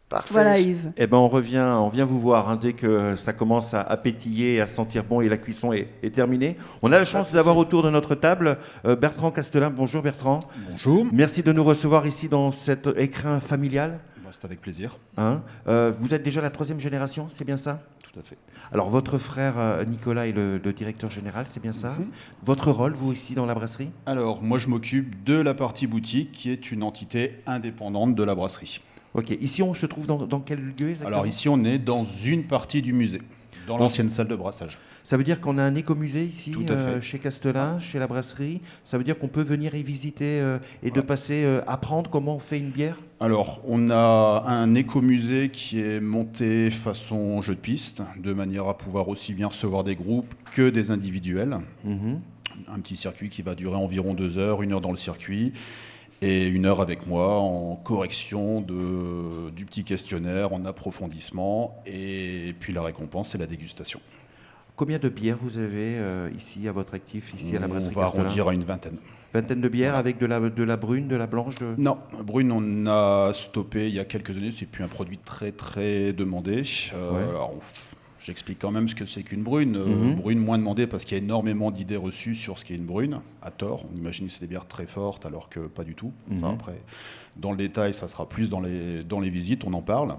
Parfait. Voilà Yves. Eh ben on vient vous voir dès que ça commence à pétiller, à sentir bon et la cuisson est terminée. On a la chance d'avoir autour de notre table Bertrand Castelin. Bonjour Bertrand. Bonjour. Merci de nous recevoir ici dans cet écrin familial. C'est avec plaisir. Vous êtes déjà la 3e génération, c'est bien ça? Tout à fait. Alors votre frère Nicolas est le directeur général, c'est bien ça? Votre rôle, vous ici dans la brasserie? Alors moi je m'occupe de la partie boutique qui est une entité indépendante de la brasserie. Ok, ici on se trouve dans quel lieu exactement? Alors ici on est dans une partie du musée, dans l'ancienne salle de brassage. Ça veut dire qu'on a un écomusée ici, Tout à fait. chez Castelin, chez la brasserie. Ça veut dire qu'on peut venir y visiter et de passer, apprendre comment on fait une bière? Alors on a un écomusée qui est monté façon jeu de piste, de manière à pouvoir aussi bien recevoir des groupes que des individuels. Un petit circuit qui va durer environ 2 heures, 1 heure dans le circuit. Et 1 heure avec moi en correction du petit questionnaire, en approfondissement, et puis la récompense, c'est la dégustation. Combien de bières vous avez ici à votre actif, ici à la brasserie On va Castelin? arrondir à une vingtaine. Vingtaine de bières avec de la brune, de la blanche Non, brune on a stoppé il y a quelques années, c'est plus un produit très très demandé. Alors, j'explique quand même ce que c'est qu'une brune. Brune moins demandée parce qu'il y a énormément d'idées reçues sur ce qu'est une brune, à tort. On imagine que c'est des bières très fortes alors que pas du tout. Enfin, après, dans le détail, ça sera plus dans les visites, on en parle.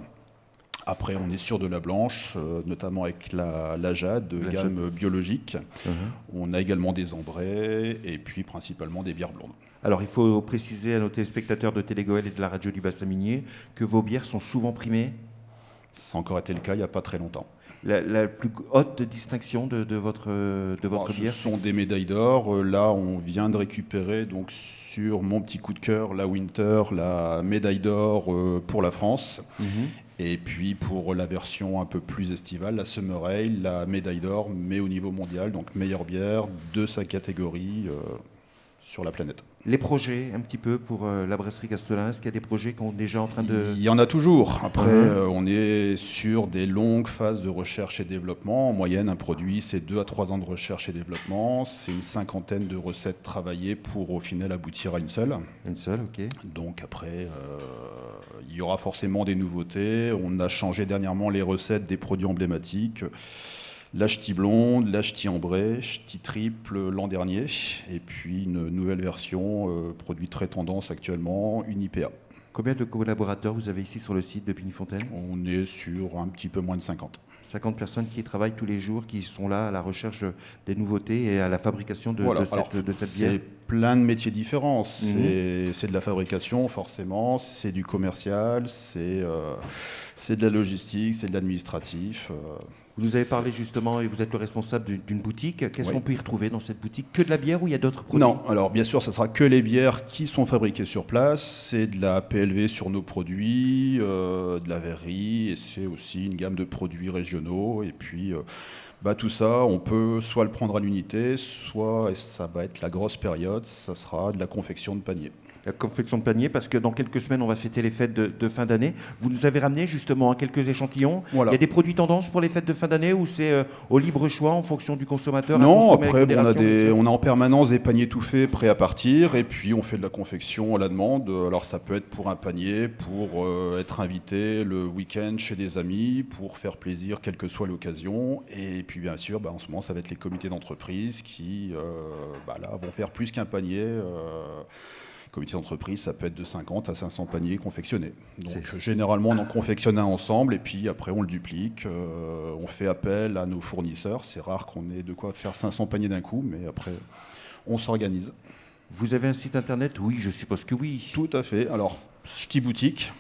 Après, on est sur de la blanche, notamment avec la jade de gamme biologique. On a également des ambrés et puis principalement des bières blondes. Alors, il faut préciser à nos téléspectateurs de Télégoël et de la radio du Bassin Minier que vos bières sont souvent primées. Ça a encore été le cas il n'y a pas très longtemps. La plus haute distinction de votre bière? Ce sont des médailles d'or. Là, on vient de récupérer donc sur mon petit coup de cœur, la Winter, la médaille d'or pour la France. Et puis pour la version un peu plus estivale, la Summer Ale, la médaille d'or, mais au niveau mondial, donc meilleure bière de sa catégorie sur la planète. Les projets, un petit peu, pour la brasserie Castelin, est-ce qu'il y a des projets qu'on est déjà en train de... Il y en a toujours. Après, on est sur des longues phases de recherche et développement. En moyenne, un produit, c'est 2 à 3 ans de recherche et développement. C'est une 50aine de recettes travaillées pour, au final, aboutir à une seule. Une seule, ok. Donc après, il y aura forcément des nouveautés. On a changé dernièrement les recettes des produits emblématiques. La ch'ti blonde, la ch'ti ambrée, ch'ti triple l'an dernier, et puis une nouvelle version, produit très tendance actuellement, une IPA. Combien de collaborateurs vous avez ici sur le site de Bénifontaine? On est sur un petit peu moins de 50. 50 personnes qui travaillent tous les jours, qui sont là à la recherche des nouveautés et à la fabrication de cette bière. C'est plein de métiers différents. C'est de la fabrication, forcément, c'est du commercial, c'est de la logistique, c'est de l'administratif. Vous nous avez parlé justement, et vous êtes le responsable d'une boutique. Qu'est-ce qu'on peut y retrouver dans cette boutique? Que de la bière ou il y a d'autres produits? Non, alors bien sûr, ça sera que les bières qui sont fabriquées sur place. C'est de la PLV sur nos produits, de la verrerie, et c'est aussi une gamme de produits régionaux. Et puis, tout ça, on peut soit le prendre à l'unité, soit, et ça va être la grosse période, ça sera de la confection de panier. La confection de panier, parce que dans quelques semaines, on va fêter les fêtes de fin d'année. Vous nous avez ramené justement quelques échantillons. Voilà. Il y a des produits tendances pour les fêtes de fin d'année ou c'est au libre choix en fonction du consommateur? Non, après, on a en permanence des paniers tout faits, prêts à partir, et puis on fait de la confection à la demande. Alors ça peut être pour un panier, pour être invité le week-end chez des amis, pour faire plaisir, quelle que soit l'occasion. Et puis bien sûr, en ce moment, ça va être les comités d'entreprise qui vont faire plus qu'un panier. Comité d'entreprise, ça peut être de 50 à 500 paniers confectionnés. Donc généralement, on en confectionne un ensemble et puis après, on le duplique. On fait appel à nos fournisseurs. C'est rare qu'on ait de quoi faire 500 paniers d'un coup, mais après, on s'organise. Vous avez un site internet? Oui, je suppose que oui. Tout à fait. Alors, Ch'ti Boutique,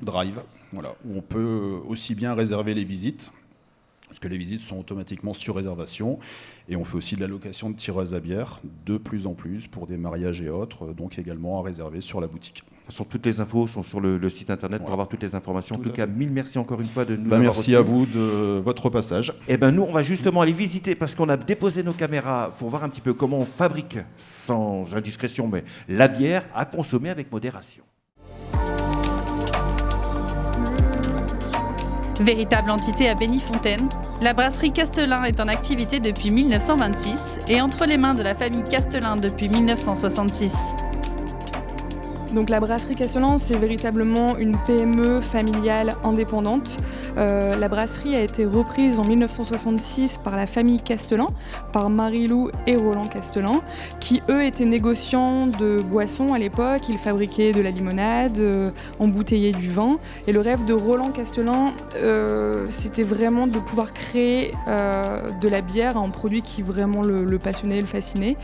Drive, voilà, où on peut aussi bien réserver les visites, parce que les visites sont automatiquement sur réservation, et on fait aussi de la location de tireuses à bière, de plus en plus, pour des mariages et autres, donc également à réserver sur la boutique. De toute façon, toutes les infos sont sur le site internet pour avoir toutes les informations. En tout cas, mille merci encore une fois de nous avoir merci reçus. à vous de votre passage. Et nous, on va justement aller visiter, parce qu'on a déposé nos caméras pour voir un petit peu comment on fabrique, sans indiscrétion, mais la bière à consommer avec modération. Véritable entité à Bénifontaine, la brasserie Castelin est en activité depuis 1926 et entre les mains de la famille Castelin depuis 1966. Donc la brasserie Castelin, c'est véritablement une PME familiale indépendante. La brasserie a été reprise en 1966 par la famille Castelin, par Marie-Lou et Roland Castelin, qui eux étaient négociants de boissons à l'époque. Ils fabriquaient de la limonade, emboutteillaient du vin. Et le rêve de Roland Castelin, c'était vraiment de pouvoir créer de la bière, un produit qui vraiment le passionnait, le fascinait.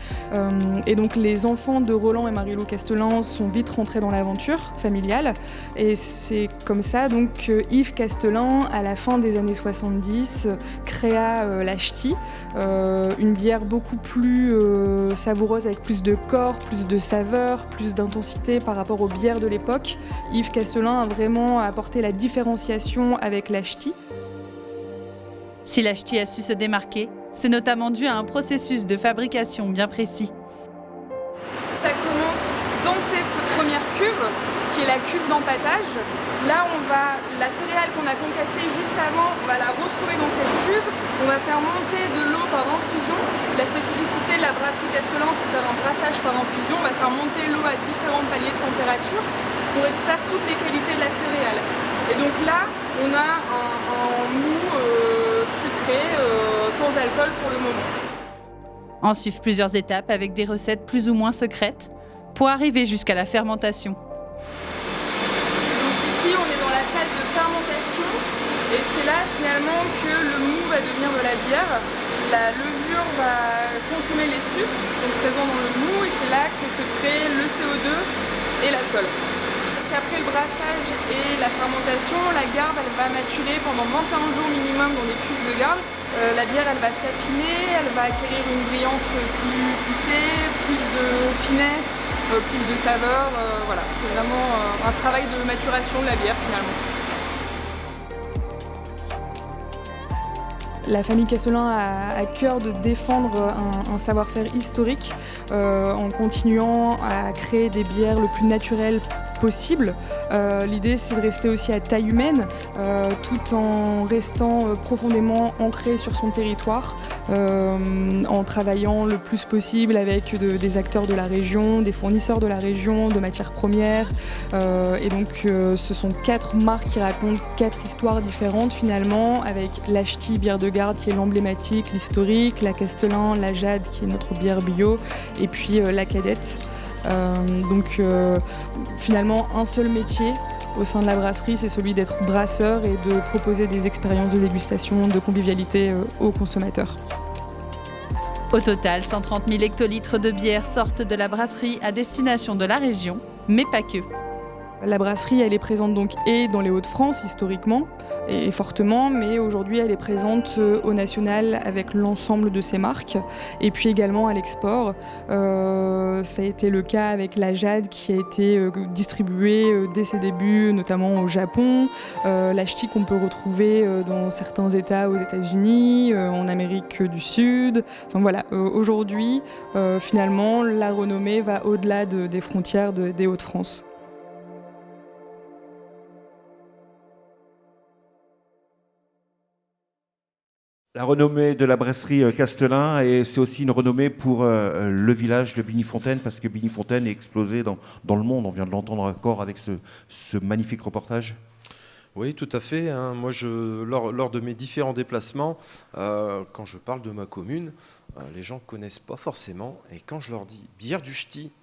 Et donc les enfants de Roland et Marie-Lou Castelin sont vite rentrés dans l'aventure familiale. Et c'est comme ça donc que Yves Castelin, à la fin des années 70, créa la Ch'ti, une bière beaucoup plus savoureuse avec plus de corps, plus de saveur, plus d'intensité par rapport aux bières de l'époque. Yves Castelin a vraiment apporté la différenciation avec la Ch'ti. Si la Ch'ti a su se démarquer, c'est notamment dû à un processus de fabrication bien précis. Ça commence dans cette première cuve, qui est la cuve d'empâtage. Là, la céréale qu'on a concassée juste avant, on va la retrouver dans cette cuve. On va faire monter de l'eau par infusion. La spécificité de la brasserie Castelin, c'est faire un brassage par infusion. On va faire monter l'eau à différents paliers de température pour extraire toutes les qualités de la céréale. Et donc là, on a un mou sucré, sans alcool pour le moment. En suivent plusieurs étapes avec des recettes plus ou moins secrètes pour arriver jusqu'à la fermentation. Donc ici, on est dans la salle de fermentation et c'est là finalement que le mou va devenir de la bière. La levure va consommer les sucres donc présents dans le mou et c'est là que se crée le CO2 et l'alcool. Après le brassage et la fermentation, la garde elle va maturer pendant 21 jours minimum dans des cuves de garde. La bière elle va s'affiner, elle va acquérir une brillance plus poussée, plus de finesse, plus de saveur. Voilà, c'est vraiment un travail de maturation de la bière finalement. La famille Castelin a à cœur de défendre un savoir-faire historique en continuant à créer des bières le plus naturelles possible. L'idée c'est de rester aussi à taille humaine tout en restant profondément ancré sur son territoire, en travaillant le plus possible avec des acteurs de la région, des fournisseurs de la région, de matières premières. Et donc ce sont 4 marques qui racontent 4 histoires différentes finalement, avec la Ch'ti, bière de garde qui est l'emblématique, l'historique, la Castelin, la Jade qui est notre bière bio, et puis la Cadette. Donc finalement un seul métier au sein de la brasserie, c'est celui d'être brasseur et de proposer des expériences de dégustation, de convivialité aux consommateurs. Au total, 130 000 hectolitres de bière sortent de la brasserie à destination de la région, mais pas que. La brasserie, elle est présente donc et dans les Hauts-de-France historiquement et fortement, mais aujourd'hui elle est présente au national avec l'ensemble de ses marques et puis également à l'export. Ça a été le cas avec la Jade qui a été distribuée dès ses débuts, notamment au Japon. La Ch'ti qu'on peut retrouver dans certains États aux États-Unis, en Amérique du Sud. Enfin voilà, aujourd'hui finalement la renommée va au-delà des frontières des Hauts-de-France. La renommée de la brasserie Castelin, et c'est aussi une renommée pour le village de Bénifontaine, parce que Bénifontaine est explosé dans le monde. On vient de l'entendre encore avec ce magnifique reportage. Oui, tout à fait. Hein. Moi, lors de mes différents déplacements, quand je parle de ma commune, les gens ne connaissent pas forcément. Et quand je leur dis bière du Ch'ti,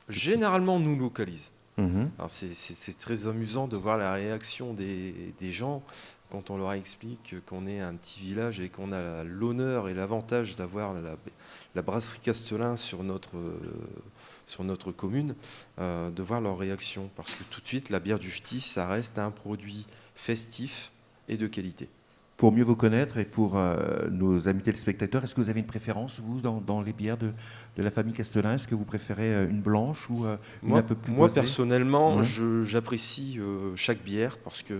généralement, on nous localise. Alors c'est très amusant de voir la réaction des gens quand on leur explique qu'on est un petit village et qu'on a l'honneur et l'avantage d'avoir la brasserie Castelin sur notre commune, de voir leur réaction. Parce que tout de suite, la bière du Ch'ti, ça reste un produit festif et de qualité. Pour mieux vous connaître et pour nos amis téléspectateurs, est-ce que vous avez une préférence, vous, dans les bières de la famille Castelin? Est-ce que vous préférez une blanche ou une un peu plus Moi, posée? personnellement, j'apprécie chaque bière parce que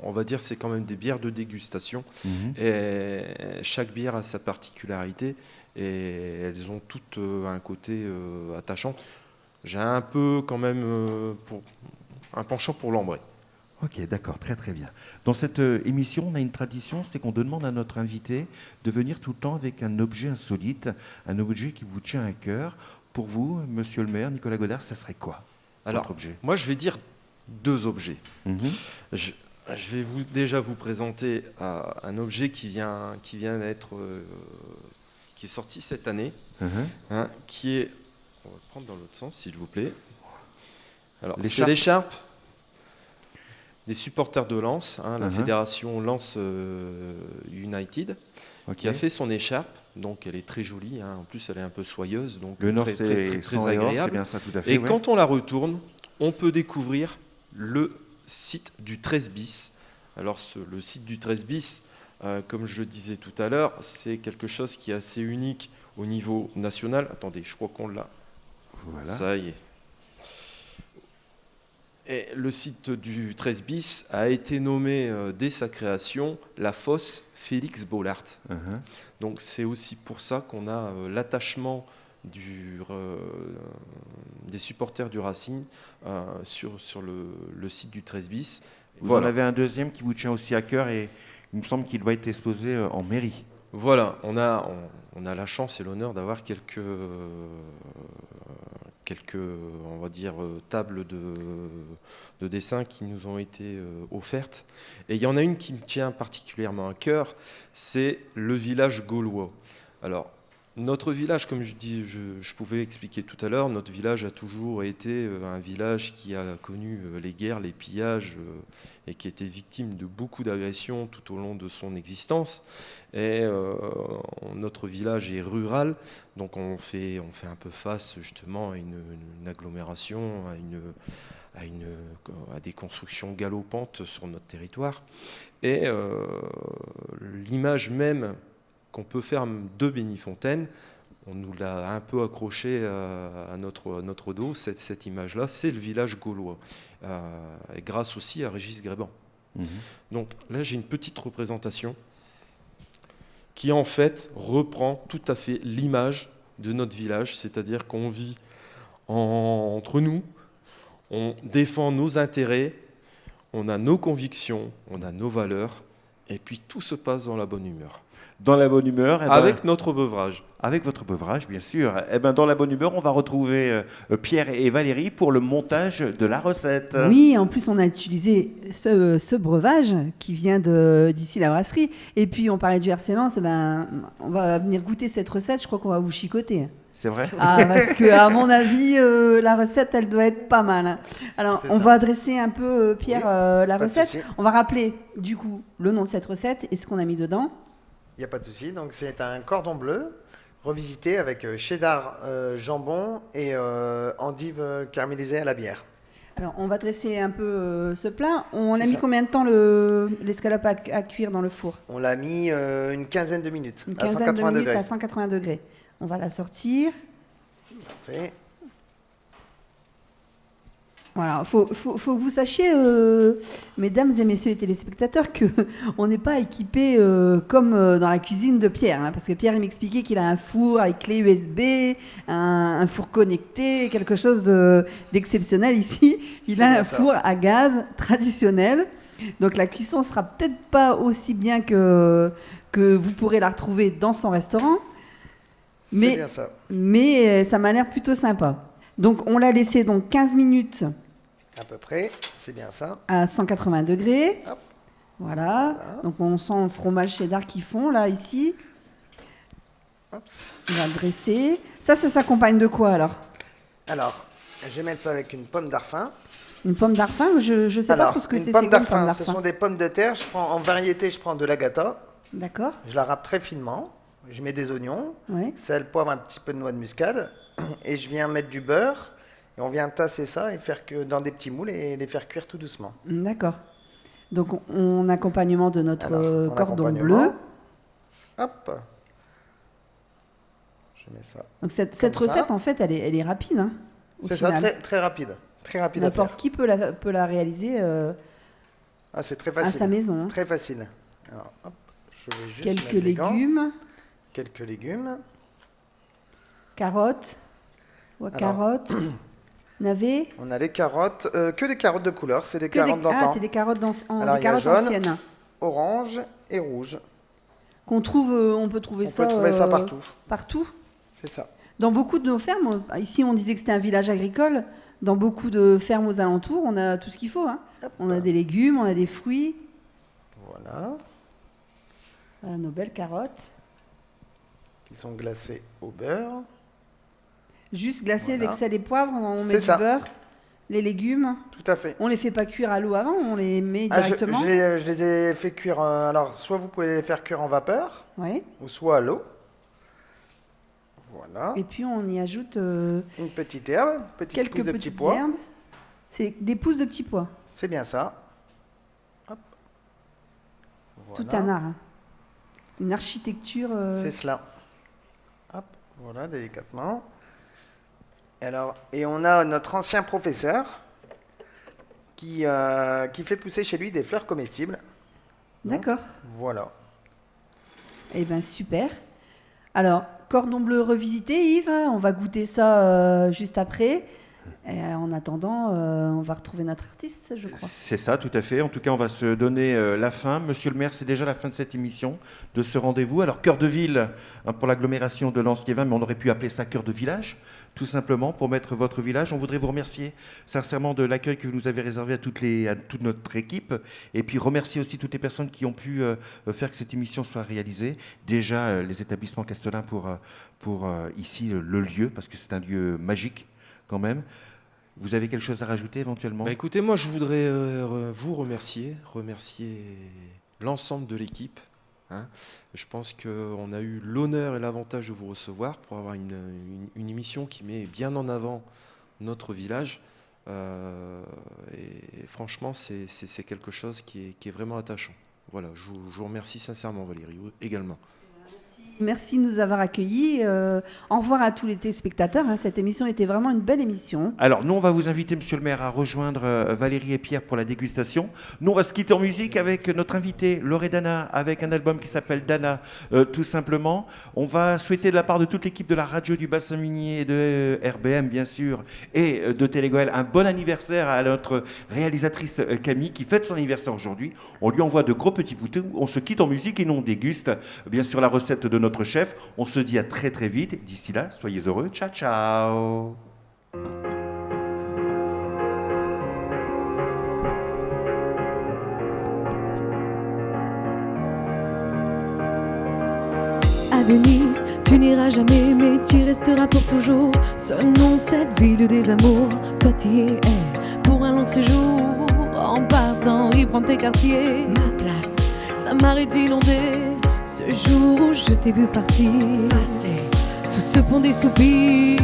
on va dire, c'est quand même des bières de dégustation. Et chaque bière a sa particularité et elles ont toutes un côté attachant. J'ai un peu quand même un penchant pour l'ambré. Ok, d'accord, très très bien. Dans cette émission, on a une tradition, c'est qu'on demande à notre invité de venir tout le temps avec un objet insolite, un objet qui vous tient à cœur. Pour vous, monsieur le maire, Nicolas Godard, ça serait quoi, Alors, votre objet? moi je vais dire 2 objets. Je vais déjà vous présenter un objet qui vient d'être, qui est sorti cette année, qui est, on va le prendre dans l'autre sens s'il vous plaît. Alors c'est l'écharpe des supporters de Lens, la fédération Lens United, qui a fait son écharpe. Donc elle est très jolie, en plus elle est un peu soyeuse, donc le Nord, très agréable. C'est bien ça, tout à fait. Et quand on la retourne, on peut découvrir le site du 13 bis. Alors le site du 13 bis, comme je le disais tout à l'heure, c'est quelque chose qui est assez unique au niveau national. Attendez, je crois qu'on l'a. Voilà. Ça y est. Et le site du 13 bis a été nommé dès sa création la fosse Félix Bollaert. Donc c'est aussi pour ça qu'on a l'attachement des supporters du Racing sur le site du 13 bis. Vous en avez un deuxième qui vous tient aussi à cœur et il me semble qu'il va être exposé en mairie. Voilà, on a la chance et l'honneur d'avoir quelques on va dire, tables de dessin qui nous ont été offertes. Et il y en a une qui me tient particulièrement à cœur, c'est le village gaulois. Alors, notre village, comme je pouvais expliquer tout à l'heure, notre village a toujours été un village qui a connu les guerres, les pillages, et qui a été victime de beaucoup d'agressions tout au long de son existence. Et notre village est rural, donc on fait un peu face justement à une agglomération, à des constructions galopantes sur notre territoire. Et l'image même qu'on peut faire de Bénifontaine, on nous l'a un peu accroché à notre dos, cette image-là, c'est le village gaulois, et grâce aussi à Régis Gréban. Donc là, j'ai une petite représentation qui en fait reprend tout à fait l'image de notre village, c'est-à-dire qu'on vit entre nous, on défend nos intérêts, on a nos convictions, on a nos valeurs, et puis tout se passe dans la bonne humeur. Dans la bonne humeur. Avec notre beuvrage. Avec votre beuvrage, bien sûr. Dans la bonne humeur, on va retrouver Pierre et Valérie pour le montage de la recette. Oui, en plus, on a utilisé ce breuvage qui vient d'ici la brasserie. Et puis, on parlait du RC Lens, on va venir goûter cette recette. Je crois qu'on va vous chicoter. C'est vrai? Parce qu'à mon avis, la recette, elle doit être pas mal. Alors, on va adresser un peu, Pierre, la recette. On va rappeler, du coup, le nom de cette recette et ce qu'on a mis dedans. Il n'y a pas de souci. Donc, c'est un cordon bleu revisité avec cheddar, jambon et endive caramélisée à la bière. Alors, on va dresser un peu ce plat. On a mis combien de temps l'escalope à cuire dans le four? On l'a mis une quinzaine de minutes. Une quinzaine de minutes à 180 degrés. On va la sortir. Parfait. Voilà, faut que vous sachiez, mesdames et messieurs les téléspectateurs, qu'on n'est pas équipé comme dans la cuisine de Pierre. Parce que Pierre il m'expliquait qu'il a un four avec clé USB, un four connecté, quelque chose d'exceptionnel ici. Il a un four à gaz traditionnel. Donc la cuisson sera peut-être pas aussi bien que vous pourrez la retrouver dans son restaurant. C'est bien ça. Mais ça m'a l'air plutôt sympa. Donc on l'a laissé 15 minutes. À peu près, c'est bien ça. À 180 degrés. Hop. Voilà. Donc on sent le fromage cheddar qui fond là, ici. Hop. On va le dresser. Ça s'accompagne de quoi alors? Alors, je vais mettre ça avec une pomme d'Arfin. Une pomme d'Arfin, je ne sais pas trop ce que c'est. Une pomme d'Arfin, ce sont des pommes de terre. En variété, je prends de l'agata. D'accord. Je la râpe très finement. Je mets des oignons, sel, poivre, un petit peu de noix de muscade. Et je viens mettre du beurre. Et on vient tasser ça et faire que dans des petits moules et les faire cuire tout doucement. D'accord. Donc, en accompagnement de notre cordon bleu. Hop. Je mets ça. Donc, cette recette, en fait, elle est rapide. Hein, c'est ça, très rapide. Très rapide. N'importe qui peut la réaliser c'est très facile. À sa maison. Hein. Très facile. Alors, hop, je vais juste quelques légumes. Quelques légumes. Carottes. Carottes. navet. On a les carottes, que des carottes de couleur, c'est des Que des- carottes d'antan. Ah, c'est des carottes, Alors, des il y a carottes jaune, anciennes. orange et rouge. Qu'on trouve, on peut trouver ça. On peut trouver ça partout. Partout. C'est ça. Dans beaucoup de nos fermes, ici on disait que c'était un village agricole. Dans beaucoup de fermes aux alentours, on a tout ce qu'il faut. Hein. On a des légumes, on a des fruits. Voilà. Nos belles carottes. Qui sont glacées au beurre. Juste glacées Voilà. avec sel et poivre, on met C'est du ça. beurre. Les légumes. Tout à fait. On les fait pas cuire à l'eau avant, on les met Ah, directement. je les ai fait cuire. Alors, soit vous pouvez les faire cuire en vapeur, Ouais. ou soit à l'eau. Voilà. Et puis on y ajoute Une petite herbe, quelques pousse de petits petites pois. herbes. C'est des pousses de petits pois. C'est bien ça. Hop. C'est Voilà. tout un art. Hein. Une architecture. C'est cela. Hop, voilà, délicatement. Et on a notre ancien professeur qui fait pousser chez lui des fleurs comestibles. D'accord. Voilà. Eh bien, super. Alors, cordon bleu revisité, Yves, on va goûter ça juste après. Et en attendant, on va retrouver notre artiste, je crois. C'est ça, tout à fait. En tout cas, on va se donner la fin. Monsieur le maire, c'est déjà la fin de cette émission, de ce rendez-vous. Alors, cœur de ville, hein, pour l'agglomération de Lens-Liévin, mais on aurait pu appeler ça cœur de village, tout simplement, pour mettre votre village. On voudrait vous remercier sincèrement de l'accueil que vous nous avez réservé à toute notre équipe. Et puis, remercier aussi toutes les personnes qui ont pu faire que cette émission soit réalisée. Déjà, les établissements Castelin pour ici, le lieu, parce que c'est un lieu magique, quand même. Vous avez quelque chose à rajouter éventuellement ? Bah écoutez, moi je voudrais vous remercier l'ensemble de l'équipe. Hein. Je pense qu'on a eu l'honneur et l'avantage de vous recevoir pour avoir une émission qui met bien en avant notre village. Et franchement, c'est quelque chose qui est vraiment attachant. Voilà, je vous remercie sincèrement Valérie, également. Merci de nous avoir accueillis. Au revoir à tous les téléspectateurs. Hein. Cette émission était vraiment une belle émission. Alors, nous, on va vous inviter, monsieur le maire, à rejoindre Valérie et Pierre pour la dégustation. Nous, on va se quitter en musique avec notre invitée, Loredana, avec un album qui s'appelle Dana, tout simplement. On va souhaiter de la part de toute l'équipe de la radio du Bassin Minier, de RBM, bien sûr, et de Télégoël, un bon anniversaire à notre réalisatrice Camille, qui fête son anniversaire aujourd'hui. On lui envoie de gros petits boutons. On se quitte en musique et nous, on déguste, bien sûr, la recette de notre chef. On se dit à très très vite. D'ici là, soyez heureux. Ciao, ciao. À Venise, tu n'iras jamais, mais tu resteras pour toujours. Seul nom, cette ville des amours. Toi, tu y es pour un long séjour. En partant, y prendre tes quartiers. Ma place, ça m'arrête inondé. Ce jour où je t'ai vu partir, passer sous ce pont des soupirs.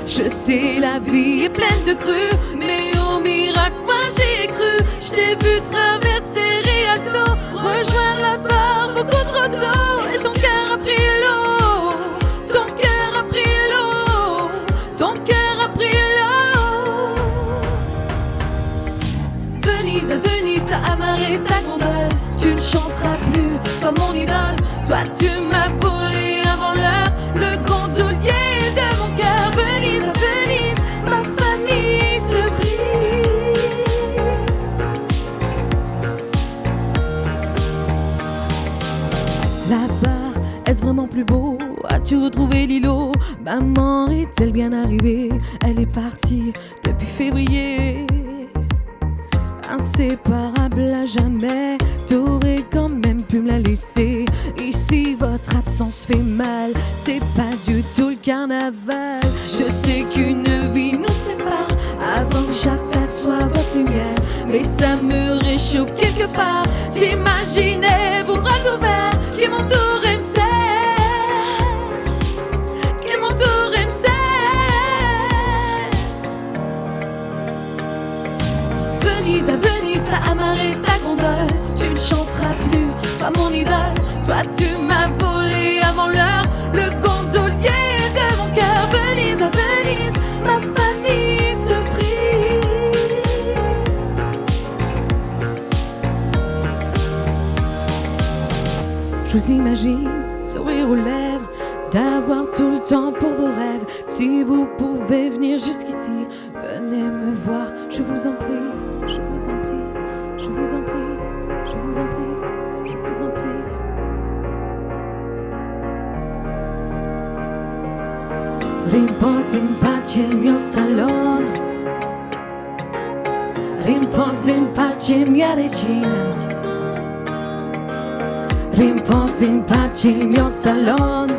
Je sais, la vie est pleine de crues, mais au miracle, moi j'y ai cru. Je t'ai vu traverser Rialto, rejoindre la barre beaucoup trop tôt. Et ton cœur a pris l'eau, ton cœur a pris l'eau, ton cœur a pris l'eau. Venise, à Venise, t'as amarré ta gondole. Tu ne chanteras plus, toi mon idole. Toi tu m'as volé avant l'heure, le gondolier de mon cœur. Venise, à Venise, ma famille se brise. Là-bas, est-ce vraiment plus beau? As-tu retrouvé l'îlot? Maman est-elle bien arrivée? Elle est partie depuis février. Inséparable à jamais, t'aurais quand même pu me la laisser. Ici votre absence fait mal, c'est pas du tout le carnaval. Je sais qu'une vie nous sépare avant que j'aperçois votre lumière, mais ça me réchauffe quelque part. T'imaginais vos bras ouverts qui m'entourent et me serrent, qui m'entourent et me serrent. Venise, à Venise, t'as amarré ta gondole. Tu ne chanteras plus, toi mon idole. Toi tu m'as volé avant l'heure, le gondolier de mon cœur. Venise, à Venise, ma famille se brise. Je vous imagine, sourire aux lèvres, d'avoir tout le temps pour vos rêves. Si vous pouvez venir jusqu'ici, venez me voir, je vous en prie, je vous en prie, je vous en prie, je vous en prie, je vous en prie. Riposa in pace il mio stallone, riposa in pace mia regina, riposa in pace il mio stallone,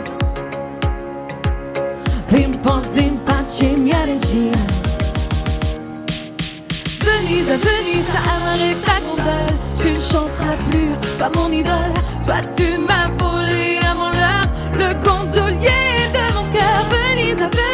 riposa in pace mia regina. Venise, Venise, avec ta gondole, tu ne chanteras plus, toi mon idole, toi tu m'as volé avant l'heure, le gondolier de mon cœur. Venise, Venise.